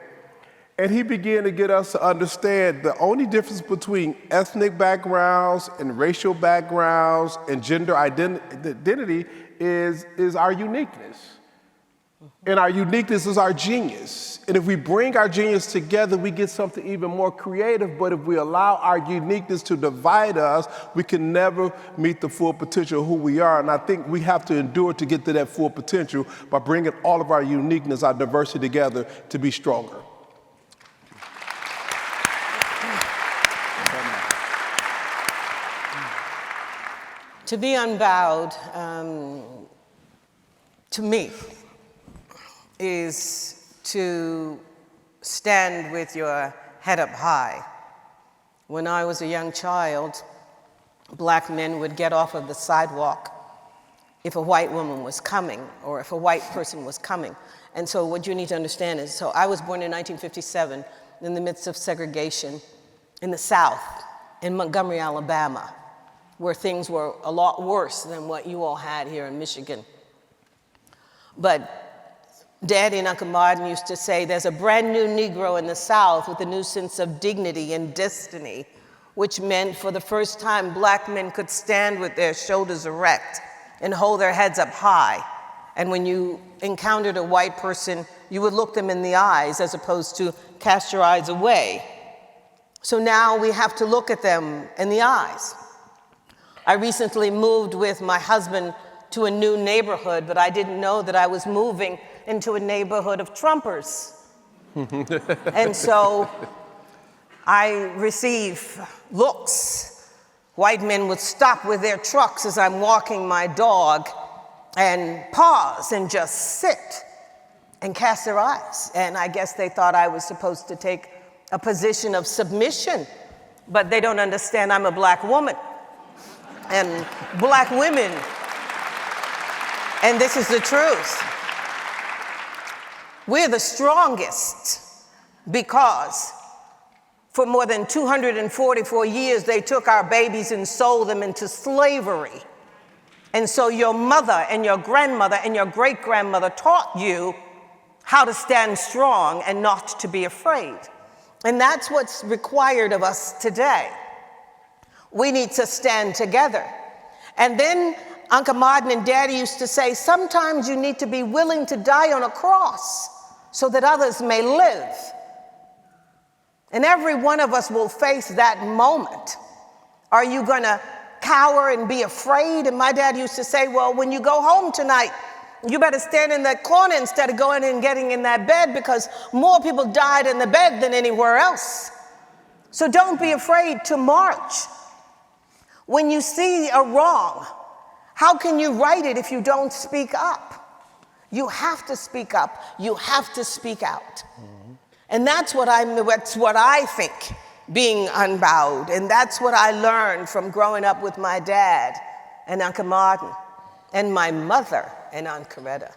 And he began to get us to understand the only difference between ethnic backgrounds and racial backgrounds and gender identity is our uniqueness. And our uniqueness is our genius. And if we bring our genius together, we get something even more creative. But if we allow our uniqueness to divide us, we can never meet the full potential of who we are. And I think we have to endure to get to that full potential by bringing all of our uniqueness, our diversity together to be stronger. To be unbowed, to me, is to stand with your head up high. When I was a young child, black men would get off of the sidewalk if a white woman was coming or if a white person was coming. And so what you need to understand is, so I was born in 1957 in the midst of segregation in the South, in Montgomery, Alabama, where things were a lot worse than what you all had here in Michigan. But Daddy and Uncle Martin used to say, there's a brand new Negro in the South with a new sense of dignity and destiny, which meant for the first time, black men could stand with their shoulders erect and hold their heads up high. And when you encountered a white person, you would look them in the eyes as opposed to cast your eyes away. So now we have to look at them in the eyes. I recently moved with my husband to a new neighborhood, but I didn't know that I was moving into a neighborhood of Trumpers. And so I receive looks. White men would stop with their trucks as I'm walking my dog and pause and just sit and cast their eyes. And I guess they thought I was supposed to take a position of submission, but they don't understand I'm a black woman. And black women, and this is the truth, we're the strongest because for more than 244 years they took our babies and sold them into slavery. And so your mother and your grandmother and your great-grandmother taught you how to stand strong and not to be afraid. And that's what's required of us today. We need to stand together. And then Uncle Martin and Daddy used to say, sometimes you need to be willing to die on a cross so that others may live. And every one of us will face that moment. Are you going to cower and be afraid? And my dad used to say, well, when you go home tonight, you better stand in that corner instead of going and getting in that bed, because more people died in the bed than anywhere else. So don't be afraid to march. When you see a wrong, how can you right it if you don't speak up? You have to speak up. You have to speak out. Mm-hmm. And that's what I think being unbowed. And that's what I learned from growing up with my dad and Uncle Martin and my mother and Aunt Coretta.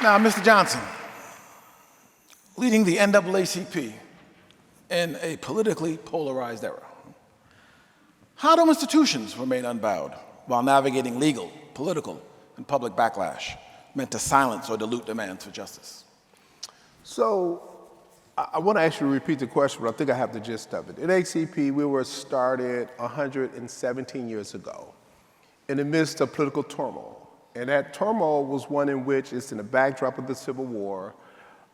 Now, Mr. Johnson, leading the NAACP, in a politically polarized era. How do institutions remain unbowed while navigating legal, political, and public backlash meant to silence or dilute demands for justice? So I want to actually repeat the question, but I think I have the gist of it. At ACP, we were started 117 years ago in the midst of political turmoil. And that turmoil was one in which it's in the backdrop of the Civil War,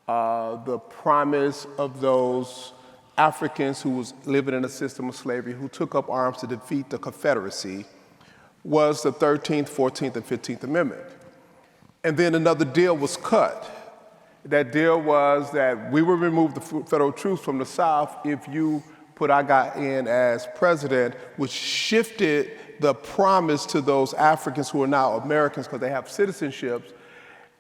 the promise of those Africans who was living in a system of slavery, who took up arms to defeat the Confederacy, was the 13th, 14th, and 15th Amendment. And then another deal was cut. That deal was that we would remove the federal troops from the South if you put our guy in as president, which shifted the promise to those Africans who are now Americans because they have citizenships.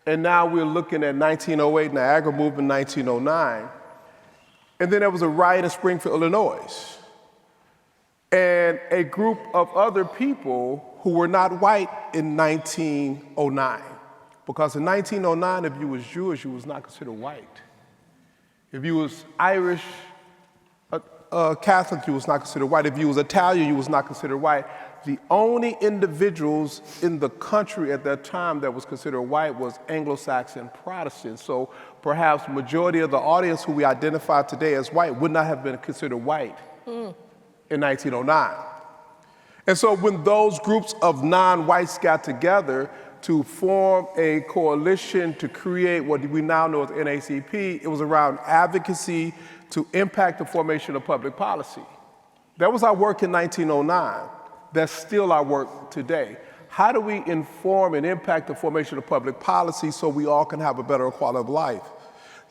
And now we're looking at 1908, Niagara Movement, 1909. And then there was a riot in Springfield, Illinois. And a group of other people who were not white in 1909. Because in 1909, if you was Jewish, you was not considered white. If you was Irish Catholic, you was not considered white. If you was Italian, you was not considered white. The only individuals in the country at that time that was considered white was Anglo-Saxon Protestants. So perhaps the majority of the audience who we identify today as white would not have been considered white in 1909. And so when those groups of non-whites got together to form a coalition to create what we now know as NAACP, it was around advocacy to impact the formation of public policy. That was our work in 1909. That's still our work today. How do we inform and impact the formation of public policy so we all can have a better quality of life,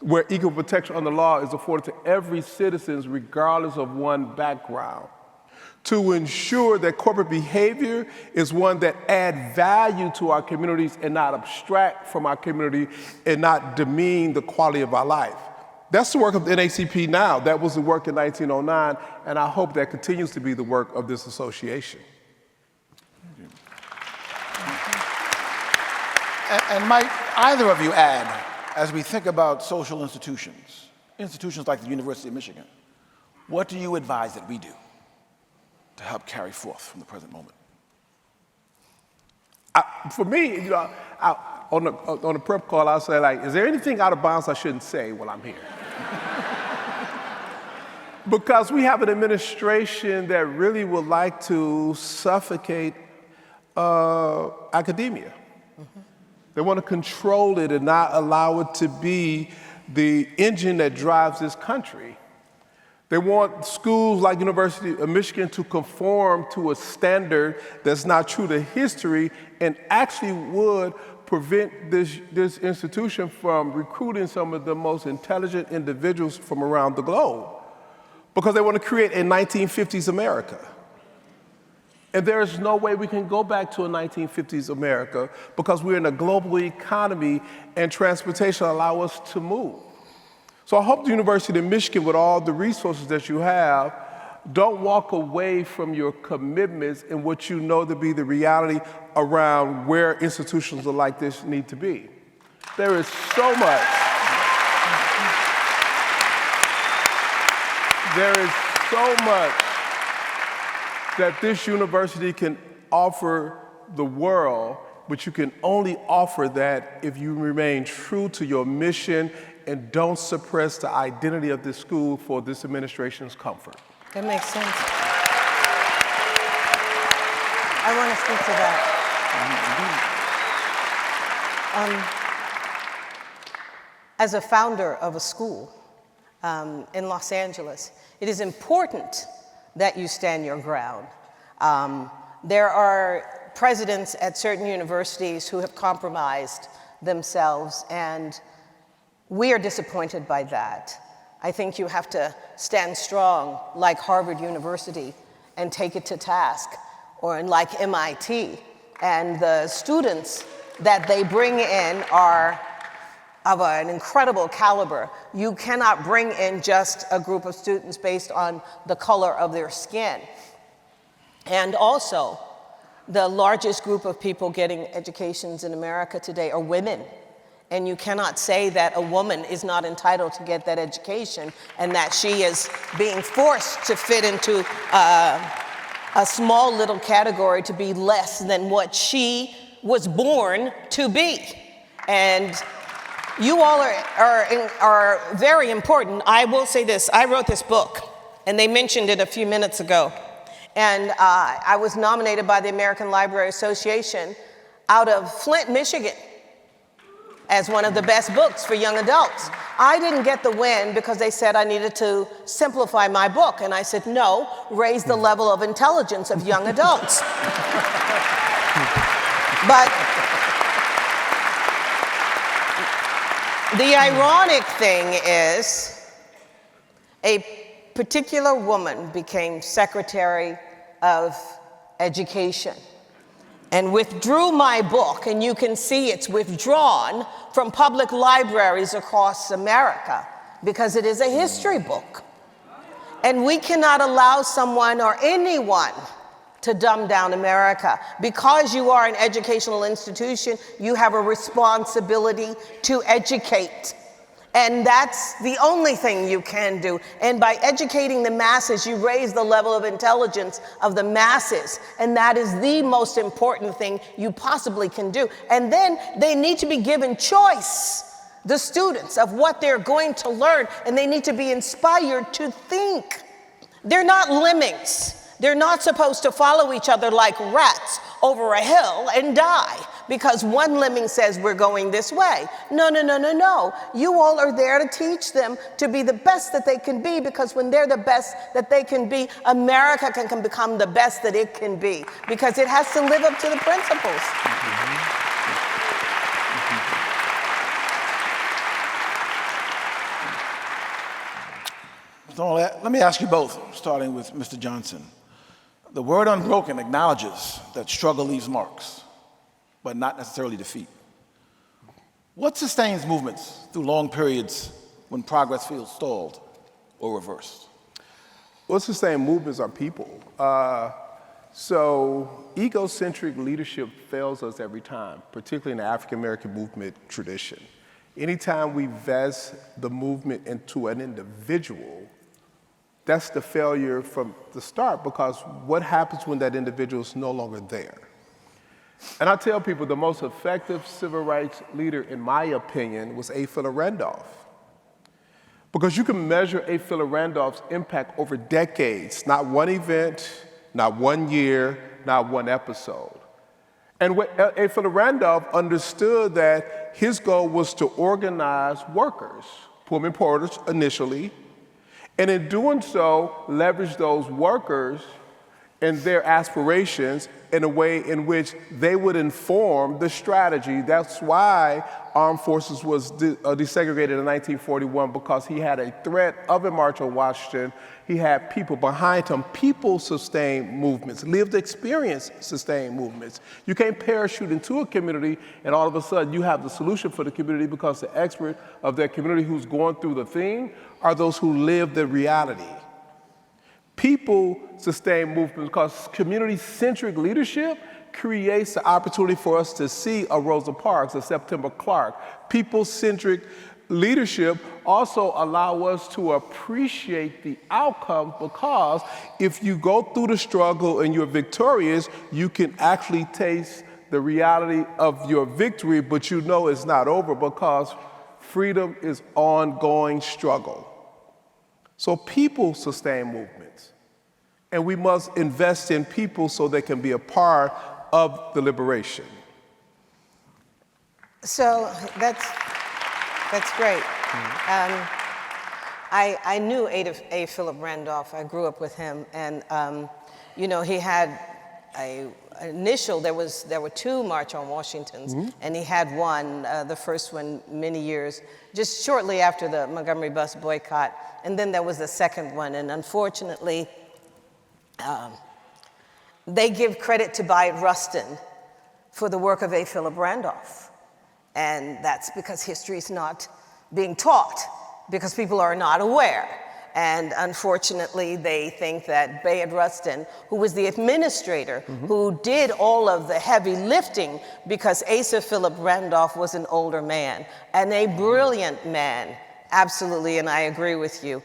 where equal protection under law is afforded to every citizen regardless of one background? To ensure that corporate behavior is one that adds value to our communities and not abstract from our community and not demean the quality of our life. That's the work of the NAACP now. That was the work in 1909, and I hope that continues to be the work of this association. And might either of you add, as we think about social institutions like the University of Michigan, what do you advise that we do to help carry forth from the present moment? For me, on the prep call, I'll say, like, is there anything out of bounds I shouldn't say while I'm here? Because we have an administration that really would like to suffocate academia. They want to control it and not allow it to be the engine that drives this country. They want schools like University of Michigan to conform to a standard that's not true to history and actually would prevent this institution from recruiting some of the most intelligent individuals from around the globe, because they want to create a 1950s America. And there is no way we can go back to a 1950s America because we're in a global economy and transportation allow us to move. So I hope the University of Michigan, with all the resources that you have, don't walk away from your commitments and what you know to be the reality around where institutions like this need to be. There is so much. There is so much that this university can offer the world, but you can only offer that if you remain true to your mission and don't suppress the identity of this school for this administration's comfort. That makes sense. I want to speak to that. As a founder of a school in Los Angeles, it is important that you stand your ground. There are presidents at certain universities who have compromised themselves, and we are disappointed by that. I think you have to stand strong like Harvard University and take it to task, or like MIT. And the students that they bring in are of an incredible caliber. You cannot bring in just a group of students based on the color of their skin. And also, the largest group of people getting educations in America today are women. And you cannot say that a woman is not entitled to get that education and that she is being forced to fit into a small little category to be less than what she was born to be. And you all are very important. I will say this, I wrote this book, and they mentioned it a few minutes ago. And I was nominated by the American Library Association out of Flint, Michigan, as one of the best books for young adults. I didn't get the win because they said I needed to simplify my book. And I said, no, raise the level of intelligence of young adults. But the ironic thing is, a particular woman became Secretary of Education and withdrew my book, and you can see it's withdrawn from public libraries across America because it is a history book. And we cannot allow someone or anyone to dumb down America. Because you are an educational institution, you have a responsibility to educate. And that's the only thing you can do. And by educating the masses, you raise the level of intelligence of the masses. And that is the most important thing you possibly can do. And then they need to be given choice, the students, of what they're going to learn. And they need to be inspired to think. They're not lemmings. They're not supposed to follow each other like rats over a hill and die because one lemming says we're going this way. No, no, no, no, no. You all are there to teach them to be the best that they can be, because when they're the best that they can be, America can become the best that it can be, because it has to live up to the principles. So let me ask you both, starting with Mr. Johnson. The word unbroken acknowledges that struggle leaves marks, but not necessarily defeat. What sustains movements through long periods when progress feels stalled or reversed? What sustains movements are people. So egocentric leadership fails us every time, particularly in the African American movement tradition. Anytime we vest the movement into an individual, that's the failure from the start, because what happens when that individual is no longer there? And I tell people the most effective civil rights leader, in my opinion, was A. Philip Randolph. Because you can measure A. Philip Randolph's impact over decades, not one event, not 1 year, not one episode. And A. Philip Randolph understood that his goal was to organize workers, Pullman porters initially, and in doing so, leverage those workers and their aspirations in a way in which they would inform the strategy. That's why armed forces was desegregated in 1941, because he had a threat of a march on Washington. He had people behind him. People sustain movements. Lived experience sustain movements. You can't parachute into a community and all of a sudden you have the solution for the community, because the expert of that community who's going through the thing are those who live the reality. People sustain movements because community-centric leadership creates the opportunity for us to see a Rosa Parks, a September Clark. People-centric leadership also allow us to appreciate the outcomes, because if you go through the struggle and you're victorious, you can actually taste the reality of your victory, but you know it's not over, because freedom is ongoing struggle. So people sustain movements, and we must invest in people so they can be a part of the liberation. So that's great. I knew A. Philip Randolph. I grew up with him, and you know, he had there were two March on Washingtons, and he had one, the first one many years, just shortly after the Montgomery bus boycott, and then there was the second one, and unfortunately, they give credit to Bayard Rustin for the work of A. Philip Randolph, and that's because history is not being taught, because people are not aware. And unfortunately, they think that Bayard Rustin, who was the administrator, who did all of the heavy lifting, because Asa Philip Randolph was an older man and a brilliant man, absolutely, and I agree with you.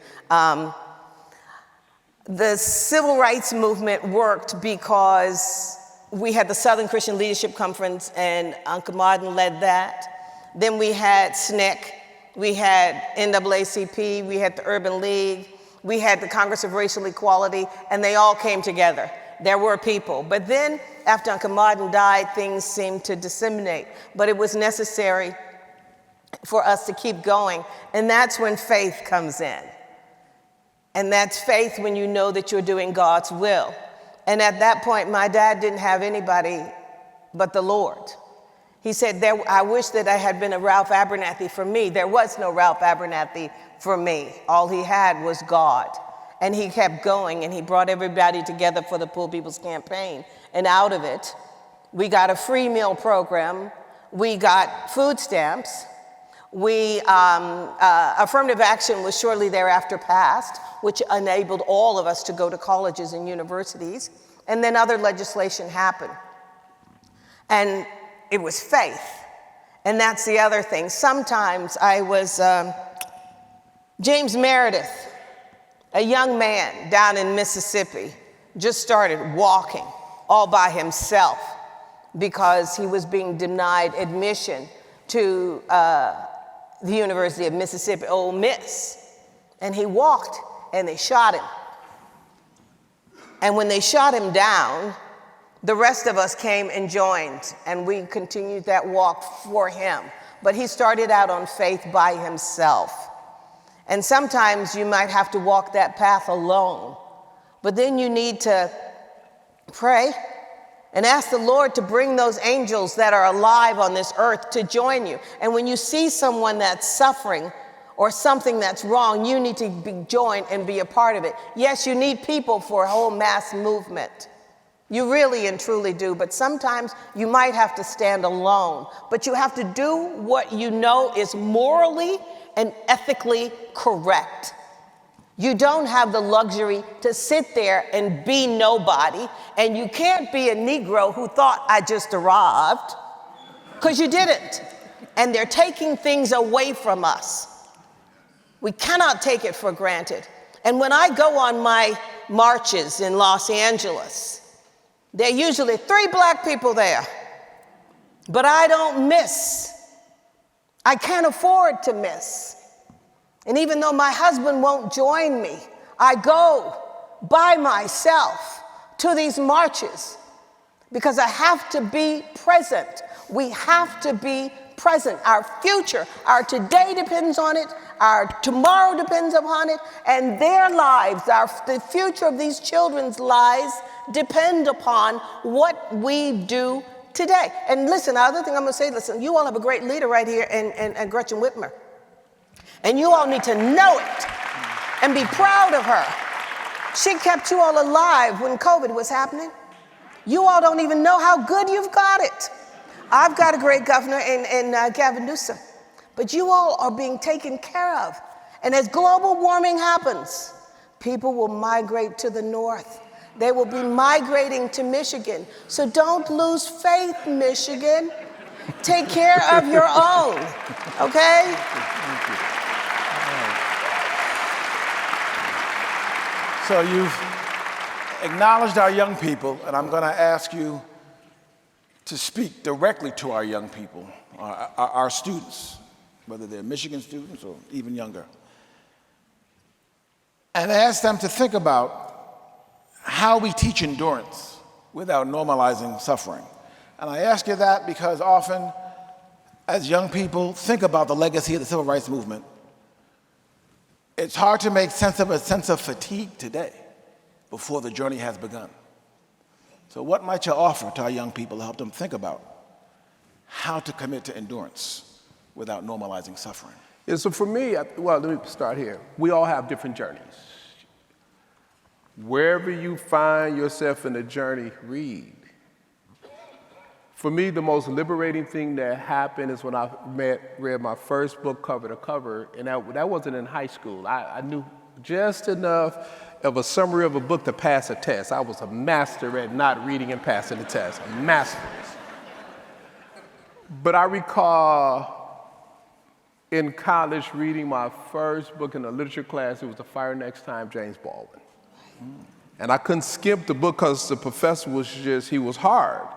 The civil rights movement worked because we had the Southern Christian Leadership Conference, and Uncle Martin led that. Then we had SNCC, we had NAACP, we had the Urban League, we had the Congress of Racial Equality, and they all came together. There were people. But then, after Uncle Martin died, things seemed to disseminate. But it was necessary for us to keep going, and that's when faith comes in. And that's faith when you know that you're doing God's will. And at that point, my dad didn't have anybody but the Lord. He said, I wish that I had been a Ralph Abernathy for me. There was no Ralph Abernathy for me. All he had was God. And he kept going, and he brought everybody together for the Poor People's Campaign. And out of it, we got a free meal program. We got food stamps. Affirmative action was shortly thereafter passed, which enabled all of us to go to colleges and universities. And then other legislation happened. And it was faith. And that's the other thing. Sometimes James Meredith, a young man down in Mississippi, just started walking all by himself because he was being denied admission to the University of Mississippi, Ole Miss. And he walked, and they shot him. And when they shot him down, the rest of us came and joined, and we continued that walk for him. But he started out on faith by himself. And sometimes you might have to walk that path alone. But then you need to pray and ask the Lord to bring those angels that are alive on this earth to join you. And when you see someone that's suffering or something that's wrong, you need to be joined and be a part of it. Yes, you need people for a whole mass movement. You really and truly do, but sometimes you might have to stand alone. But you have to do what you know is morally and ethically correct. You don't have the luxury to sit there and be nobody, and you can't be a Negro who thought I just arrived, because you didn't. And they're taking things away from us. We cannot take it for granted. And when I go on my marches in Los Angeles, there are usually 3 black people there, but I don't miss. I can't afford to miss. And even though my husband won't join me, I go by myself to these marches because I have to be present. We have to be present. Our future, our today depends on it, our tomorrow depends upon it, and their lives, the future of these children's lives depend upon what we do today. And listen, the other thing I'm going to say, listen, you all have a great leader right here in Gretchen Whitmer. And you all need to know it and be proud of her. She kept you all alive when COVID was happening. You all don't even know how good you've got it. I've got a great governor in Gavin Newsom. But you all are being taken care of. And as global warming happens, people will migrate to the north. They will be migrating to Michigan. So don't lose faith, Michigan. Take care of your own, okay? So you've acknowledged our young people, and I'm going to ask you to speak directly to our young people, our students, whether they're Michigan students or even younger, and ask them to think about how we teach endurance without normalizing suffering. And I ask you that because often, as young people think about the legacy of the civil rights movement, it's hard to make sense of a sense of fatigue today before the journey has begun. So what might you offer to our young people to help them think about how to commit to endurance without normalizing suffering? Yeah, so for me, well, let me start here. We all have different journeys. Wherever you find yourself in the journey, read. For me, the most liberating thing that happened is when I read my first book cover to cover, and that wasn't in high school. I knew just enough of a summary of a book to pass a test. I was a master at not reading and passing the test, a master. But I recall in college reading my first book in a literature class. It was The Fire Next Time, James Baldwin. And I couldn't skip the book because the professor was he was hard.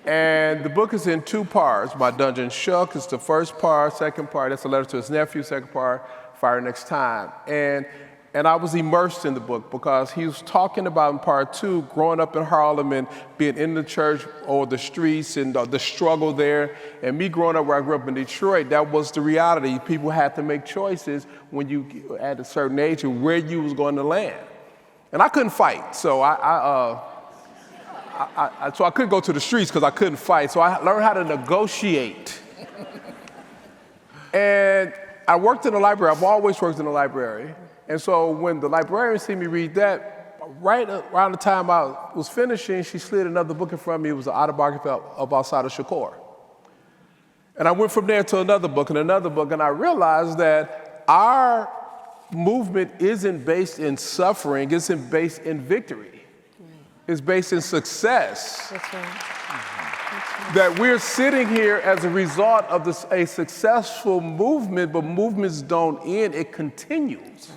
And the book is in two parts. My Dungeon Shook is the first part, second part, that's a letter to his nephew, second part, Fire Next Time. And I was immersed in the book because he was talking about in part two, growing up in Harlem and being in the church or the streets and the struggle there. And me growing up where I grew up in Detroit, that was the reality. People had to make choices when you at a certain age of where you was going to land. And I couldn't fight, so I couldn't go to the streets because I couldn't fight. So I learned how to negotiate. And I worked in the library. I've always worked in the library. And so when the librarian see me read that, right around the time I was finishing, she slid another book in front of me. It was an autobiography of Assata Shakur. And I went from there to another book, and I realized that our movement isn't based in suffering, it's based in victory. It's based in success. That's right. That we're sitting here as a result of a successful movement, but movements don't end, it continues.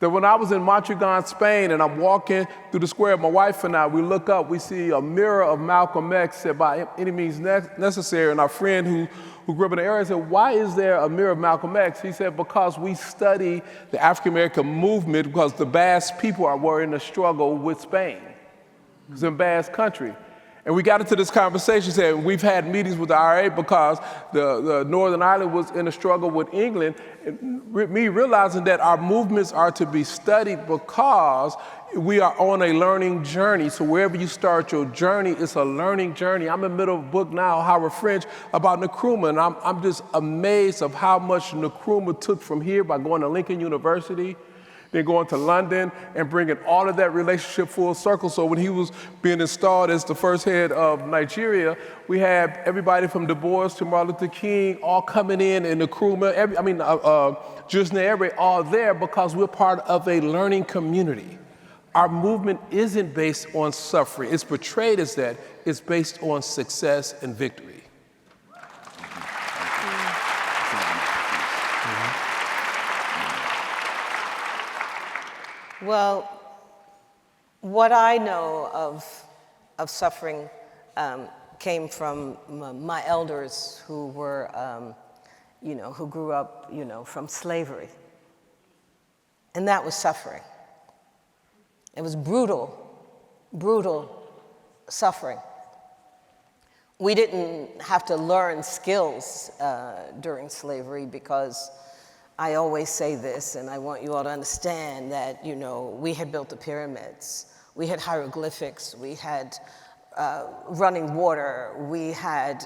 That when I was in Montreal, Spain, and I'm walking through the square, my wife and I, we look up, we see a mirror of Malcolm X said, by any means necessary, and our friend who grew up in the area said, why is there a mirror of Malcolm X? He said, because we study the African-American movement because the Basque people were in a struggle with Spain. It was in Basque country. And we got into this conversation saying we've had meetings with the RA because the Northern Ireland was in a struggle with England. And me realizing that our movements are to be studied because we are on a learning journey. So wherever you start your journey, it's a learning journey. I'm in the middle of a book now, Howard French, about Nkrumah. And I'm just amazed of how much Nkrumah took from here by going to Lincoln University, then going to London and bringing all of that relationship full circle. So when he was being installed as the first head of Nigeria, we had everybody from Du Bois to Martin Luther King all coming in and Nkrumah, Justin Everett, all there because we're part of a learning community. Our movement isn't based on suffering. It's portrayed as that. It's based on success and victory. Well, what I know of suffering came from my elders who were, who grew up, from slavery. And that was suffering. It was brutal, brutal suffering. We didn't have to learn skills during slavery because I always say this, and I want you all to understand that, we had built the pyramids, we had hieroglyphics, we had running water, we had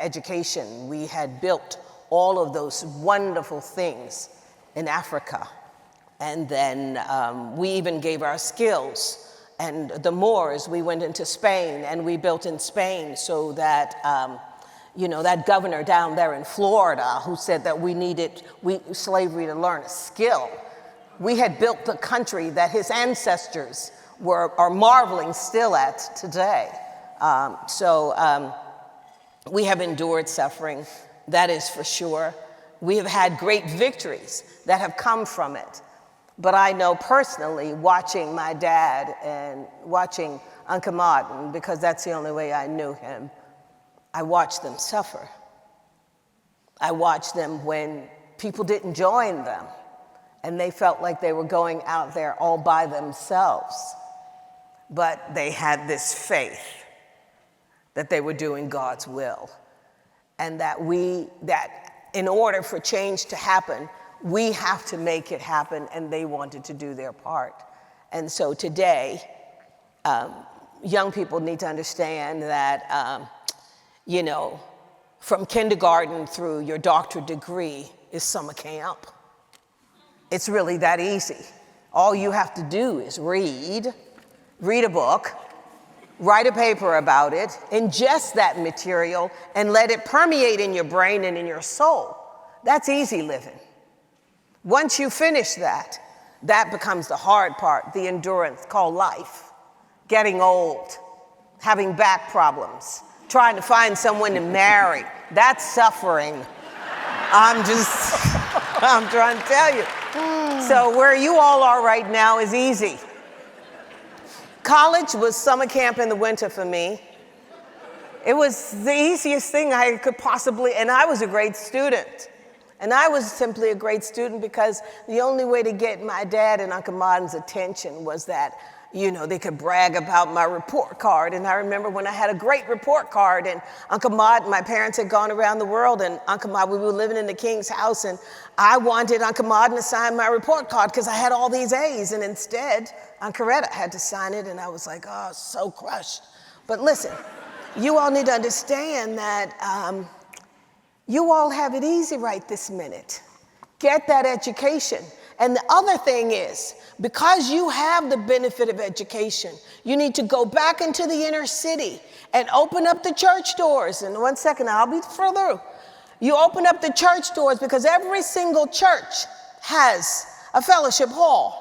education, we had built all of those wonderful things in Africa. And then we even gave our skills. And the Moors, we went into Spain, and we built in Spain so that that governor down there in Florida who said that we needed slavery to learn a skill. We had built the country that his ancestors are marveling still at today. We have endured suffering, that is for sure. We have had great victories that have come from it. But I know personally, watching my dad and watching Uncle Martin, because that's the only way I knew him, I watched them suffer. I watched them when people didn't join them and they felt like they were going out there all by themselves. But they had this faith that they were doing God's will and that in order for change to happen, we have to make it happen, and they wanted to do their part. And so today, young people need to understand that from kindergarten through your doctorate degree is summer camp. It's really that easy. All you have to do is read a book, write a paper about it, ingest that material, and let it permeate in your brain and in your soul. That's easy living. Once you finish that, that becomes the hard part, the endurance called life. Getting old, having back problems, trying to find someone to marry. That's suffering. I'm trying to tell you. So where you all are right now is easy. College was summer camp in the winter for me. It was the easiest thing I could possibly, and I was a great student. And I was simply a great student because the only way to get my dad and Uncle Martin's attention was that, they could brag about my report card. And I remember when I had a great report card, and Uncle Martin, my parents had gone around the world, and Uncle Martin, we were living in the king's house, and I wanted Uncle Martin to sign my report card because I had all these A's, and instead, Uncle Retta had to sign it, and I was like, oh, so crushed. But listen, you all need to understand that you all have it easy right this minute. Get that education. And the other thing is, because you have the benefit of education, you need to go back into the inner city and open up the church doors. And 1 second, I'll be further. You open up the church doors because every single church has a fellowship hall.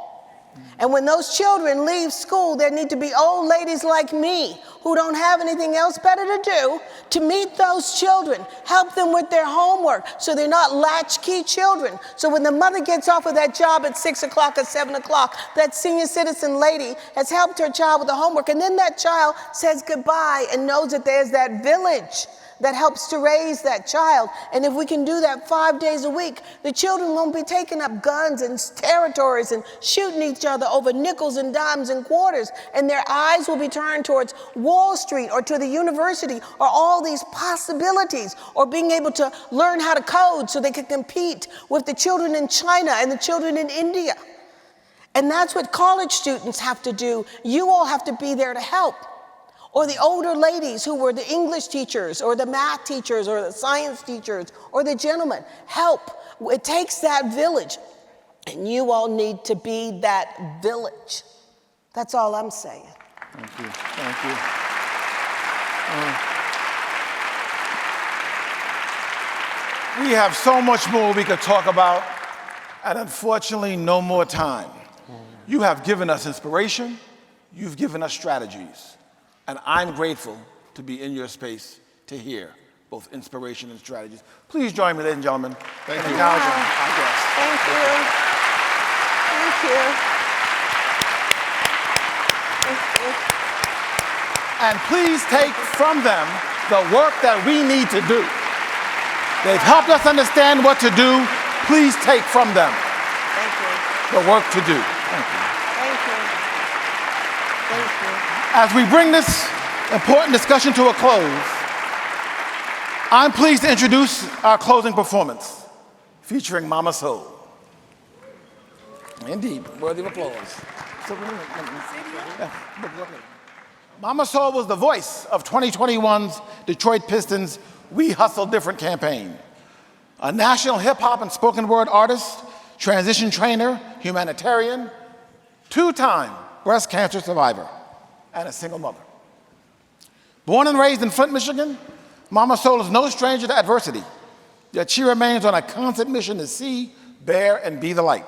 And when those children leave school, there need to be old ladies like me who don't have anything else better to do to meet those children, help them with their homework so they're not latchkey children. So when the mother gets off of that job at 6 o'clock or 7 o'clock, that senior citizen lady has helped her child with the homework. And then that child says goodbye and knows that there's that village that helps to raise that child. And if we can do that 5 days a week, the children won't be taking up guns and territories and shooting each other over nickels and dimes and quarters. And their eyes will be turned towards Wall Street or to the university or all these possibilities, or being able to learn how to code so they can compete with the children in China and the children in India. And that's what college students have to do. You all have to be there to help. Or the older ladies who were the English teachers or the math teachers or the science teachers or the gentlemen. Help. It takes that village. And you all need to be that village. That's all I'm saying. Thank you. Thank you. We have so much more we could talk about, and unfortunately, no more time. You have given us inspiration. You've given us strategies. And I'm grateful to be in your space to hear both inspiration and strategies. Please join me, ladies and gentlemen. Thank you. Our guests. Thank you. Thank you. Thank you. And please take from them the work that we need to do. They've helped us understand what to do. Please take from them the work to do. Thank you. Thank you. Thank you. As we bring this important discussion to a close, I'm pleased to introduce our closing performance, featuring Mama Soul. Indeed, worthy of applause. Mama Soul was the voice of 2021's Detroit Pistons' We Hustle Different campaign. A national hip-hop and spoken word artist, transition trainer, humanitarian, two-time breast cancer survivor, and a single mother. Born and raised in Flint, Michigan, Mama Soul is no stranger to adversity, yet she remains on a constant mission to see, bear, and be the light.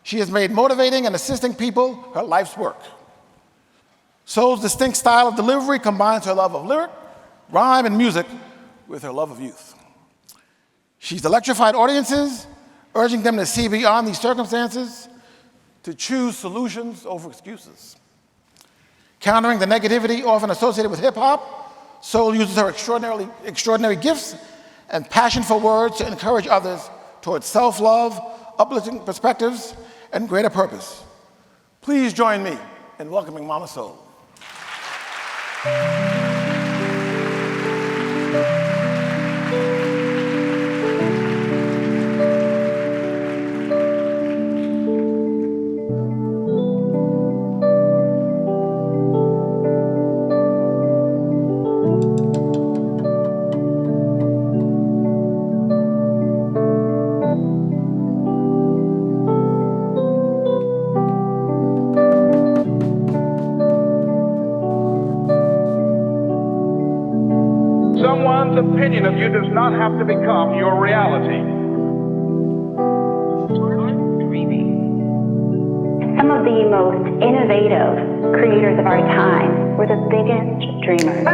She has made motivating and assisting people her life's work. Soul's distinct style of delivery combines her love of lyric, rhyme, and music with her love of youth. She's electrified audiences, urging them to see beyond these circumstances, to choose solutions over excuses. Countering the negativity often associated with hip-hop, Soul uses her extraordinary gifts and passion for words to encourage others towards self-love, uplifting perspectives, and greater purpose. Please join me in welcoming Mama Soul. Opinion of you does not have to become your reality. Some of the most innovative creators of our time were the biggest dreamers.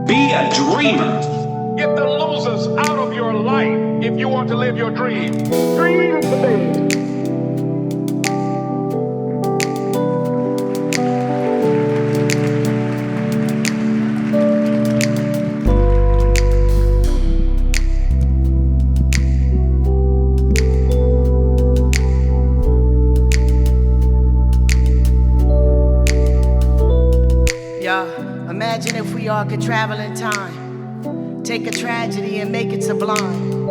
Be a dreamer. Get the losers out of your life if you want to live your dream. Dream today. Imagine if we all could travel in time, take a tragedy and make it sublime,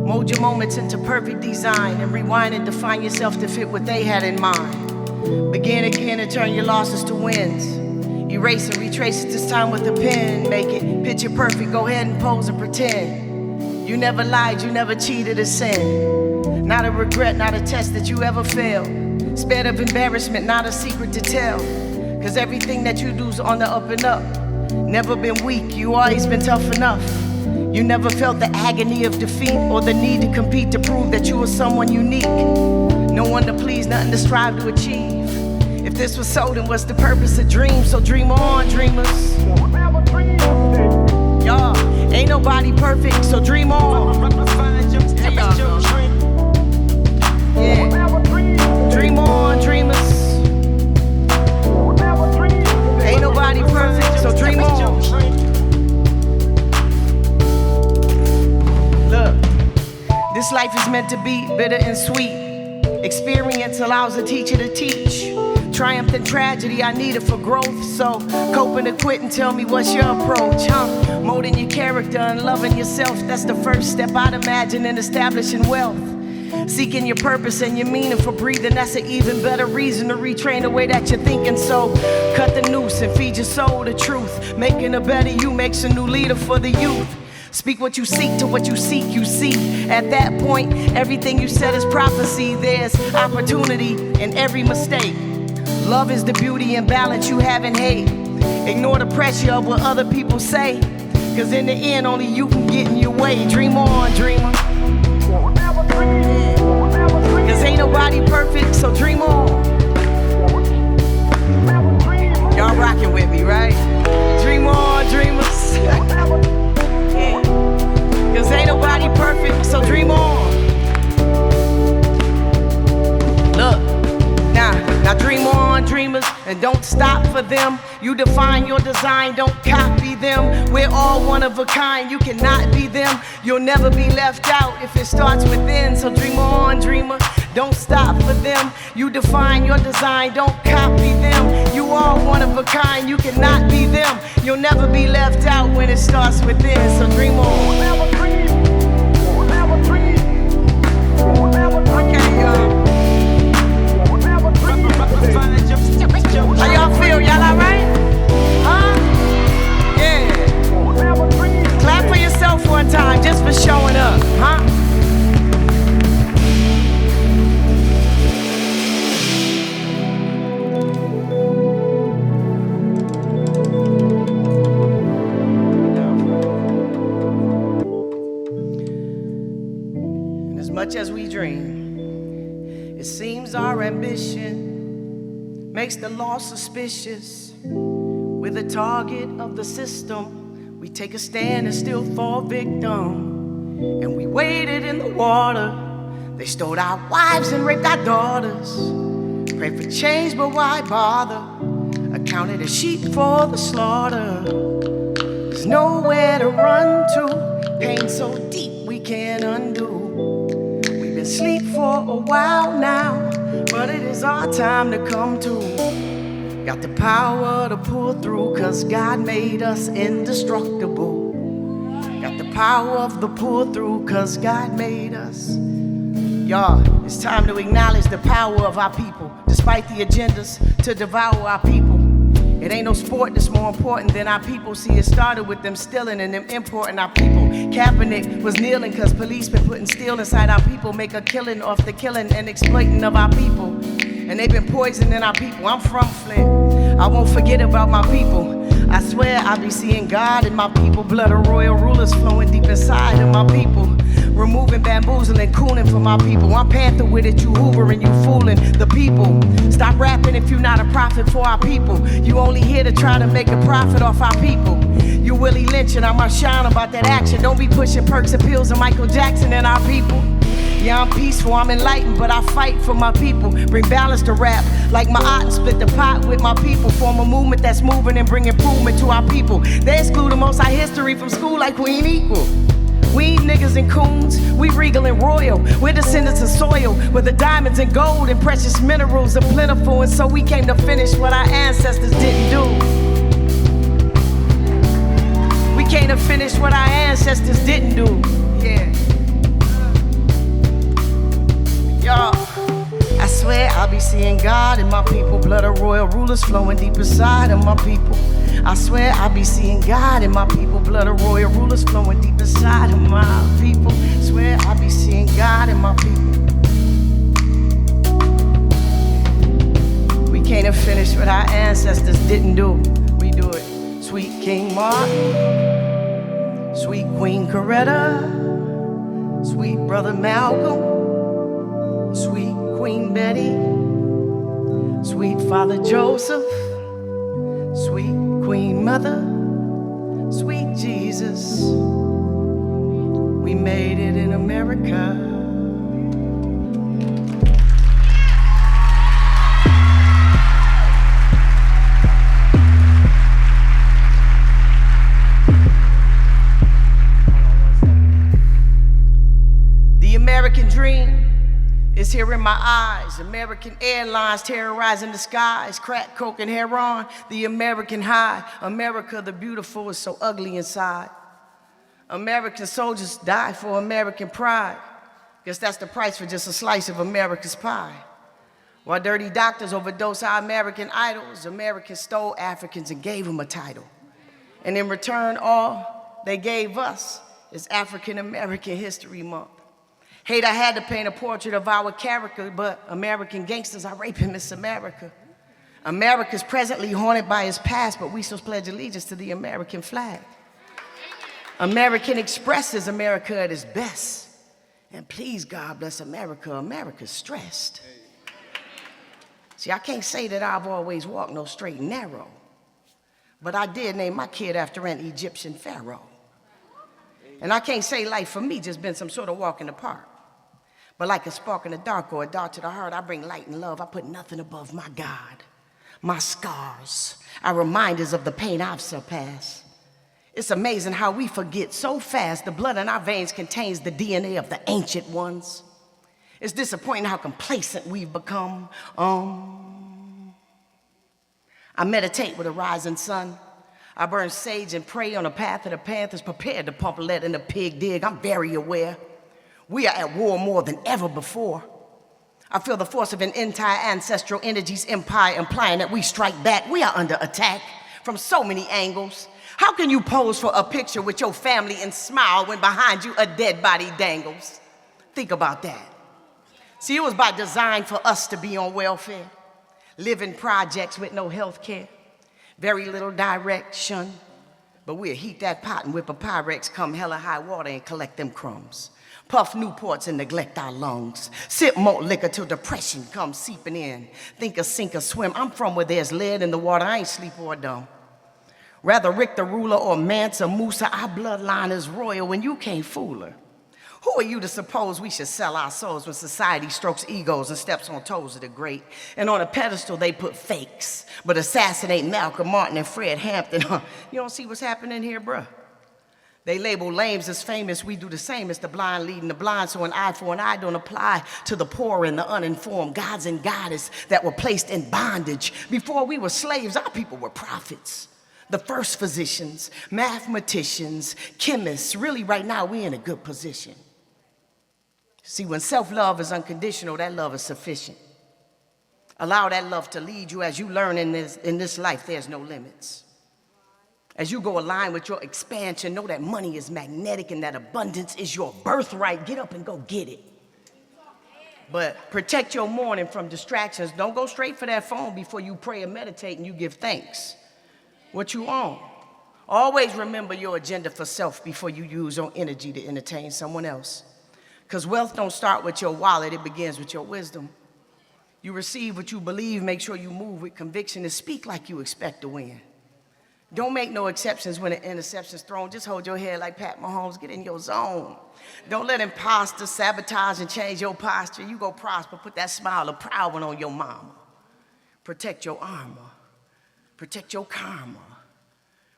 mold your moments into perfect design, and rewind and define yourself to fit what they had in mind. Begin again and turn your losses to wins. Erase and retrace it this time with a pen. Make it picture perfect, go ahead and pose and pretend. You never lied, you never cheated or sinned. Not a regret, not a test that you ever failed. Spared of embarrassment, not a secret to tell. Cause everything that you do's on the up and up. Never been weak, you always been tough enough. You never felt the agony of defeat or the need to compete to prove that you were someone unique. No one to please, nothing to strive to achieve. If this was so, then what's the purpose of dreams? So dream on, dreamers. Y'all, ain't nobody perfect, so dream on. Hey, y'all go. Yeah. Dream on, dreamers. Ain't nobody perfect, so dream on. Look, this life is meant to be bitter and sweet. Experience allows a teacher to teach. Triumph and tragedy, I need it for growth. So coping and quit and tell me what's your approach, huh? Molding your character and loving yourself, that's the first step I'd imagine in establishing wealth. Seeking your purpose and your meaning for breathing, that's an even better reason to retrain the way that you're thinking. So cut the noose and feed your soul the truth. Making a better you makes a new leader for the youth. Speak what you seek to what you seek, you see. At that point, everything you said is prophecy. There's opportunity in every mistake. Love is the beauty and balance you have in hate. Ignore the pressure of what other people say. Cause in the end, only you can get in your way. Dream on, dreamer. Cause ain't nobody perfect, so dream on. Y'all rocking with me, right? Dream on, dreamers. Yeah. Cause ain't nobody perfect, so dream on. Look, now dream on, dreamers, and don't stop for them. You define your design, don't copy them. We're all one of a kind, you cannot be them. You'll never be left out if it starts within. So dream on, dreamer, don't stop for them. You define your design, don't copy them. You are one of a kind, you cannot be them. You'll never be left out when it starts within. So dream on. Okay, y'all. How y'all feel? Y'all alright? Huh? Yeah. Clap for yourself one time just for showing up, huh? And as much as we dream, it seems our ambition makes the law suspicious. We're the target of the system. We take a stand and still fall victim. And we waded in the water. They stole our wives and raped our daughters. Pray for change, but why bother? Accounted as sheep for the slaughter. There's nowhere to run to. Pain so deep we can't undo. We've been asleep for a while now, but it is our time to come to. Got the power to pull through, cause God made us indestructible. Got the power of the pull through, cause God made us. Y'all, it's time to acknowledge the power of our people, despite the agendas to devour our people. It ain't no sport that's more important than our people. See, it started with them stealing and them importing our people. Kaepernick was kneeling cause police been putting steel inside our people, make a killing off the killing and exploiting of our people. And they've been poisoning our people. I'm from Flint, I won't forget about my people. I swear I be seeing God in my people. Blood of royal rulers flowing deep inside of my people. Removing bamboozling, cooning for my people. I'm panther with it, you hoovering, you fooling the people. Stop rapping if you're not a prophet for our people. You only here to try to make a profit off our people. You Willie Lynch and I'm shine about that action. Don't be pushing perks and pills and Michael Jackson and our people. Yeah, I'm peaceful, I'm enlightened, but I fight for my people. Bring balance to rap, like my art and split the pot with my people. Form a movement that's moving and bring improvement to our people. They exclude the most high history from school like we ain't equal. We ain't niggas and coons, we regal and royal. We're descendants of soil, where the diamonds and gold and precious minerals are plentiful. And so we came to finish what our ancestors didn't do. We came to finish what our ancestors didn't do, yeah. Y'all, I swear I'll be seeing God in my people. Blood of royal rulers flowing deep inside of my people. I swear I'll be seeing God in my people. Blood of royal rulers flowing deep inside of my people. Swear I'll be seeing God in my people. We came to finish what our ancestors didn't do. We do it. Sweet King Martin, sweet Queen Coretta, sweet Brother Malcolm, sweet Queen Betty, sweet Father Joseph, sweet Queen Mother, sweet Jesus. We made it in America. The American dream is here in my eyes. American Airlines terrorizing the skies. Crack, coke, and heroin, the American high. America the beautiful is so ugly inside. American soldiers die for American pride. Guess that's the price for just a slice of America's pie. While dirty doctors overdose our American idols, Americans stole Africans and gave them a title. And in return, all they gave us is African American History Month. Hate I had to paint a portrait of our character, but American gangsters are raping Miss America. America's presently haunted by its past, but we still pledge allegiance to the American flag. American Express is America at its best. And please, God bless America, America's stressed. See, I can't say that I've always walked no straight and narrow, but I did name my kid after an Egyptian pharaoh. And I can't say life for me just been some sort of walk in the park. But like a spark in the dark or a dart to the heart, I bring light and love. I put nothing above my God. My scars are reminders of the pain I've surpassed. It's amazing how we forget so fast. The blood in our veins contains the DNA of the ancient ones. It's disappointing how complacent we've become. I meditate with a rising sun. I burn sage and pray on the path of the panthers, prepared to pump lead in the pig dig. I'm very aware. We are at war more than ever before. I feel the force of an entire ancestral energy's empire implying that we strike back. We are under attack from so many angles. How can you pose for a picture with your family and smile when behind you a dead body dangles? Think about that. See, it was by design for us to be on welfare, live in projects with no health care, very little direction. But we'll heat that pot and whip a Pyrex, come hella high water and collect them crumbs. Puff Newports and neglect our lungs. Sip malt liquor till depression comes seeping in. Think or sink or swim. I'm from where there's lead in the water. I ain't sleep or dumb. Rather Rick the ruler or Mansa Musa, our bloodline is royal when you can't fool her. Who are you to suppose we should sell our souls when society strokes egos and steps on toes of the great? And on a pedestal they put fakes, but assassinate Malcolm Martin and Fred Hampton. You don't see what's happening here, bruh? They label lames as famous. We do the same as the blind leading the blind, so an eye for an eye don't apply to the poor and the uninformed, gods and goddesses that were placed in bondage. Before we were slaves, our people were prophets. The first physicians, mathematicians, chemists. Really, right now, we're in a good position. See, when self-love is unconditional, that love is sufficient. Allow that love to lead you as you learn in this life, there's no limits. As you go align with your expansion, know that money is magnetic and that abundance is your birthright. Get up and go get it. But protect your morning from distractions. Don't go straight for that phone before you pray and meditate and you give thanks. What you own. Always remember your agenda for self before you use your energy to entertain someone else. Because wealth don't start with your wallet, it begins with your wisdom. You receive what you believe, make sure you move with conviction and speak like you expect to win. Don't make no exceptions when an interception's thrown. Just hold your head like Pat Mahomes, get in your zone. Don't let imposters sabotage and change your posture. You go prosper, put that smile of proud one on your mama. Protect your armor, protect your karma,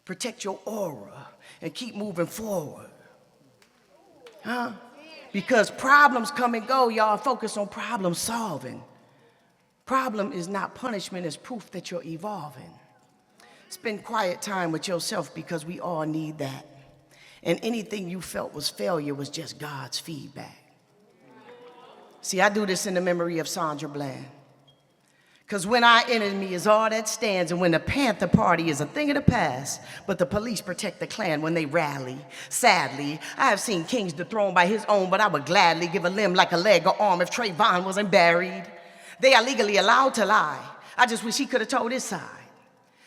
protect your aura, and keep moving forward. Huh? Because problems come and go, y'all focus on problem solving. Problem is not punishment, it's proof that you're evolving. Spend quiet time with yourself because we all need that. And anything you felt was failure was just God's feedback. See, I do this in the memory of Sandra Bland. Because when our enemy is all that stands, and when the Panther Party is a thing of the past, but the police protect the Klan when they rally. Sadly, I have seen kings dethroned by his own, but I would gladly give a limb like a leg or arm if Trayvon wasn't buried. They are legally allowed to lie. I just wish he could have told his side.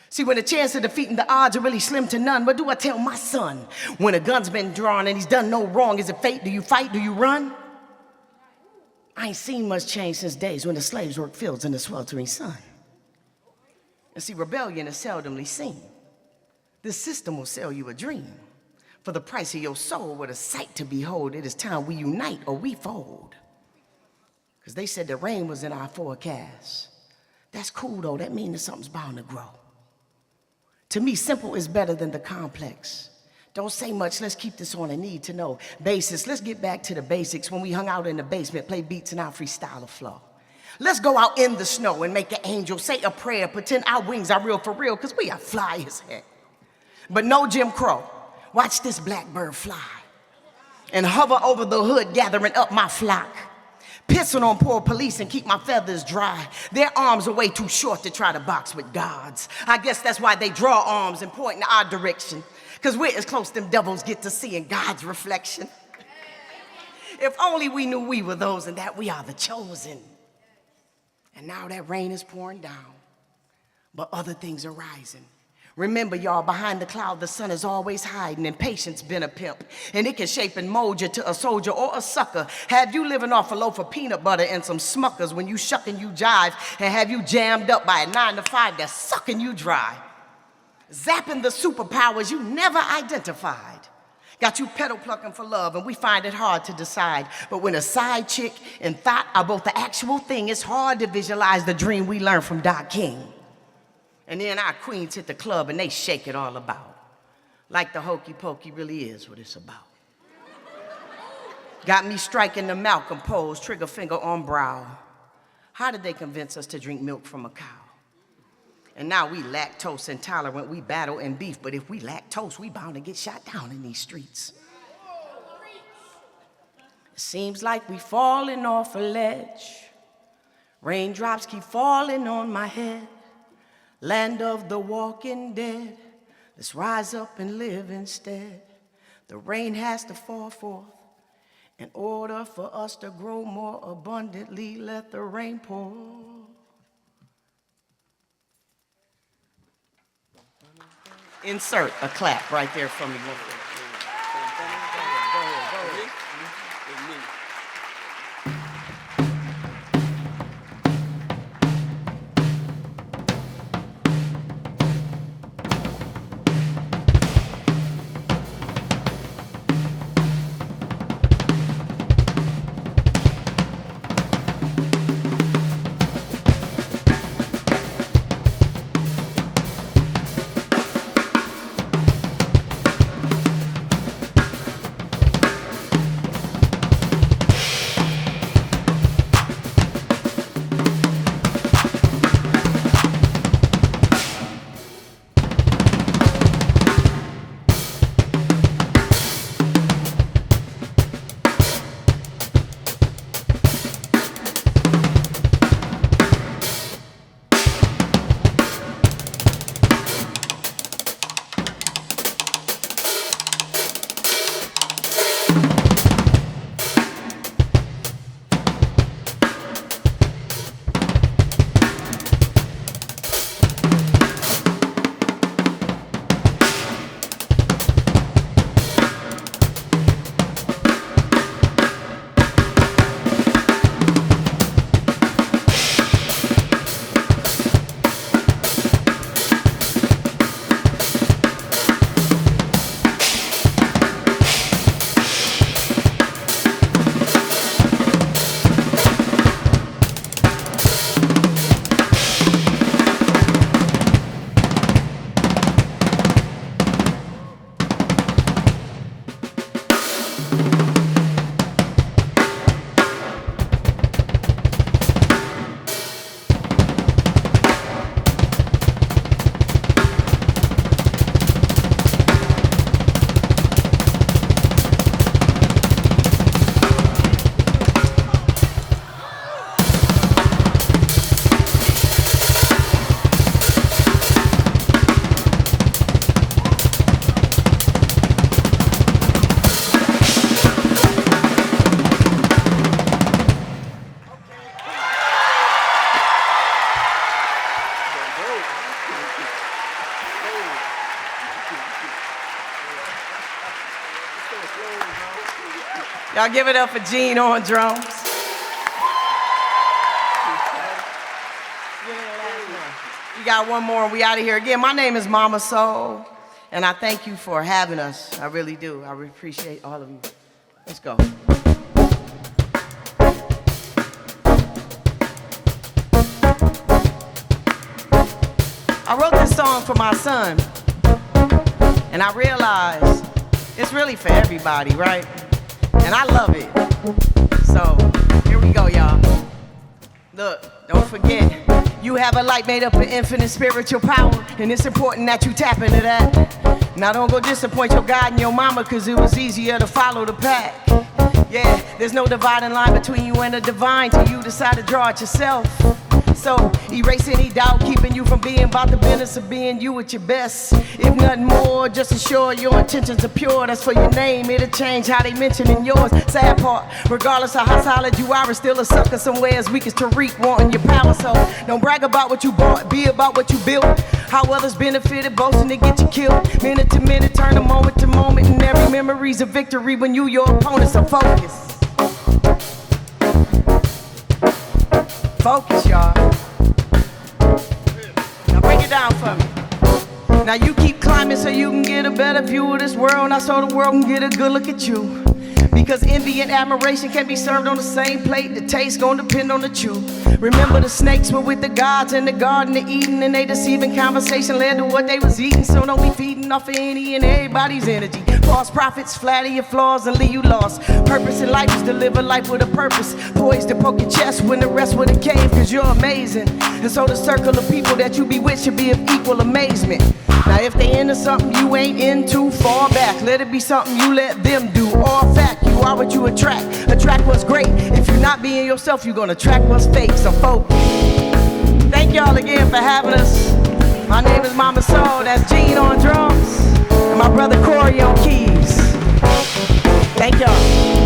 See, when the chance of defeating the odds are really slim to none, what do I tell my son? When a gun's been drawn and he's done no wrong, is it fate? Do you fight? Do you run? I ain't seen much change since days when the slaves worked fields in the sweltering sun. And see, rebellion is seldomly seen. This system will sell you a dream. For the price of your soul, with a sight to behold, it is time we unite or we fold. Because they said the rain was in our forecast. That's cool though, that means that something's bound to grow. To me, simple is better than the complex. Don't say much, let's keep this on a need-to-know basis. Let's get back to the basics. When we hung out in the basement, play beats and our freestyle flow. Let's go out in the snow and make an angel, say a prayer, pretend our wings are real for real, because we are fly as heck. But no Jim Crow. Watch this blackbird fly and hover over the hood, gathering up my flock. Pissing on poor police and keep my feathers dry. Their arms are way too short to try to box with gods. I guess that's why they draw arms and point in our direction. Because we're as close them devils get to seeing God's reflection. If only we knew we were those and that we are the chosen. And now that rain is pouring down, but other things are rising. Remember, y'all, behind the cloud, the sun is always hiding, and patience been a pimp. And it can shape and mold you to a soldier or a sucker. Have you living off a loaf of peanut butter and some Smuckers when you shuck and you jive, and have you jammed up by a 9 to 5 that's sucking you dry. Zapping the superpowers you never identified. Got you pedal plucking for love, and we find it hard to decide. But when a side chick and thought are both the actual thing, it's hard to visualize the dream we learned from Doc King. And then our queens hit the club and they shake it all about. Like the hokey pokey really is what it's about. Got me striking the Malcolm pose, trigger finger on brow. How did they convince us to drink milk from a cow? And now we lactose intolerant, we battle and beef, but if we lactose, we bound to get shot down in these streets. It seems like we falling off a ledge. Raindrops keep falling on my head. Land of the walking dead, let's rise up and live instead. The rain has to fall forth in order for us to grow more abundantly. Let the rain pour. Insert a clap right there from me. Y'all give it up for Gene on drums. We got one more and we out of here. Again, my name is Mama Soul, and I thank you for having us. I really do. I really appreciate all of you. Let's go. I wrote this song for my son, and I realized it's really for everybody, right? And I love it. So, here we go, y'all. Look, don't forget, you have a light made up of infinite spiritual power, and it's important that you tap into that. Now don't go disappoint your God and your mama, cause it was easier to follow the pack. Yeah, there's no dividing line between you and the divine till you decide to draw it yourself. So erase any doubt, keeping you from being about the business of being you at your best. If nothing more, just ensure your intentions are pure. That's for your name, it'll change how they mention in yours. Sad part, regardless of how solid you are, it's still a sucker somewhere as weak as Derrick wanting your power. So don't brag about what you bought, be about what you built. How others benefited, boasting to get you killed. Minute to minute, turn to moment, and every memory's a victory when you your opponent. So focus. Focus, y'all. Now break it down for me. Now you keep climbing so you can get a better view of this world, now so the world can get a good look at you. Because envy and admiration can be served on the same plate. The taste gonna depend on the chew. Remember the snakes were with the gods in the garden of Eden, and they deceiving conversation led to what they was eating. So don't be feeding off of any and everybody's energy. False prophets flatter your flaws and leave you lost. Purpose in life is to live a life with a purpose. Poised to poke your chest when the rest would have caved, cause you're amazing. And so the circle of people that you be with should be of equal amazement. Now if they into something you ain't into, fall back. Let it be something you let them do. All fact, you are what you attract. Attract what's great. If you're not being yourself, you're gonna attract what's fake. So focus. Thank y'all again for having us. My name is Mama Soul, that's Gene on drums, and my brother Corey on keys. Thank y'all.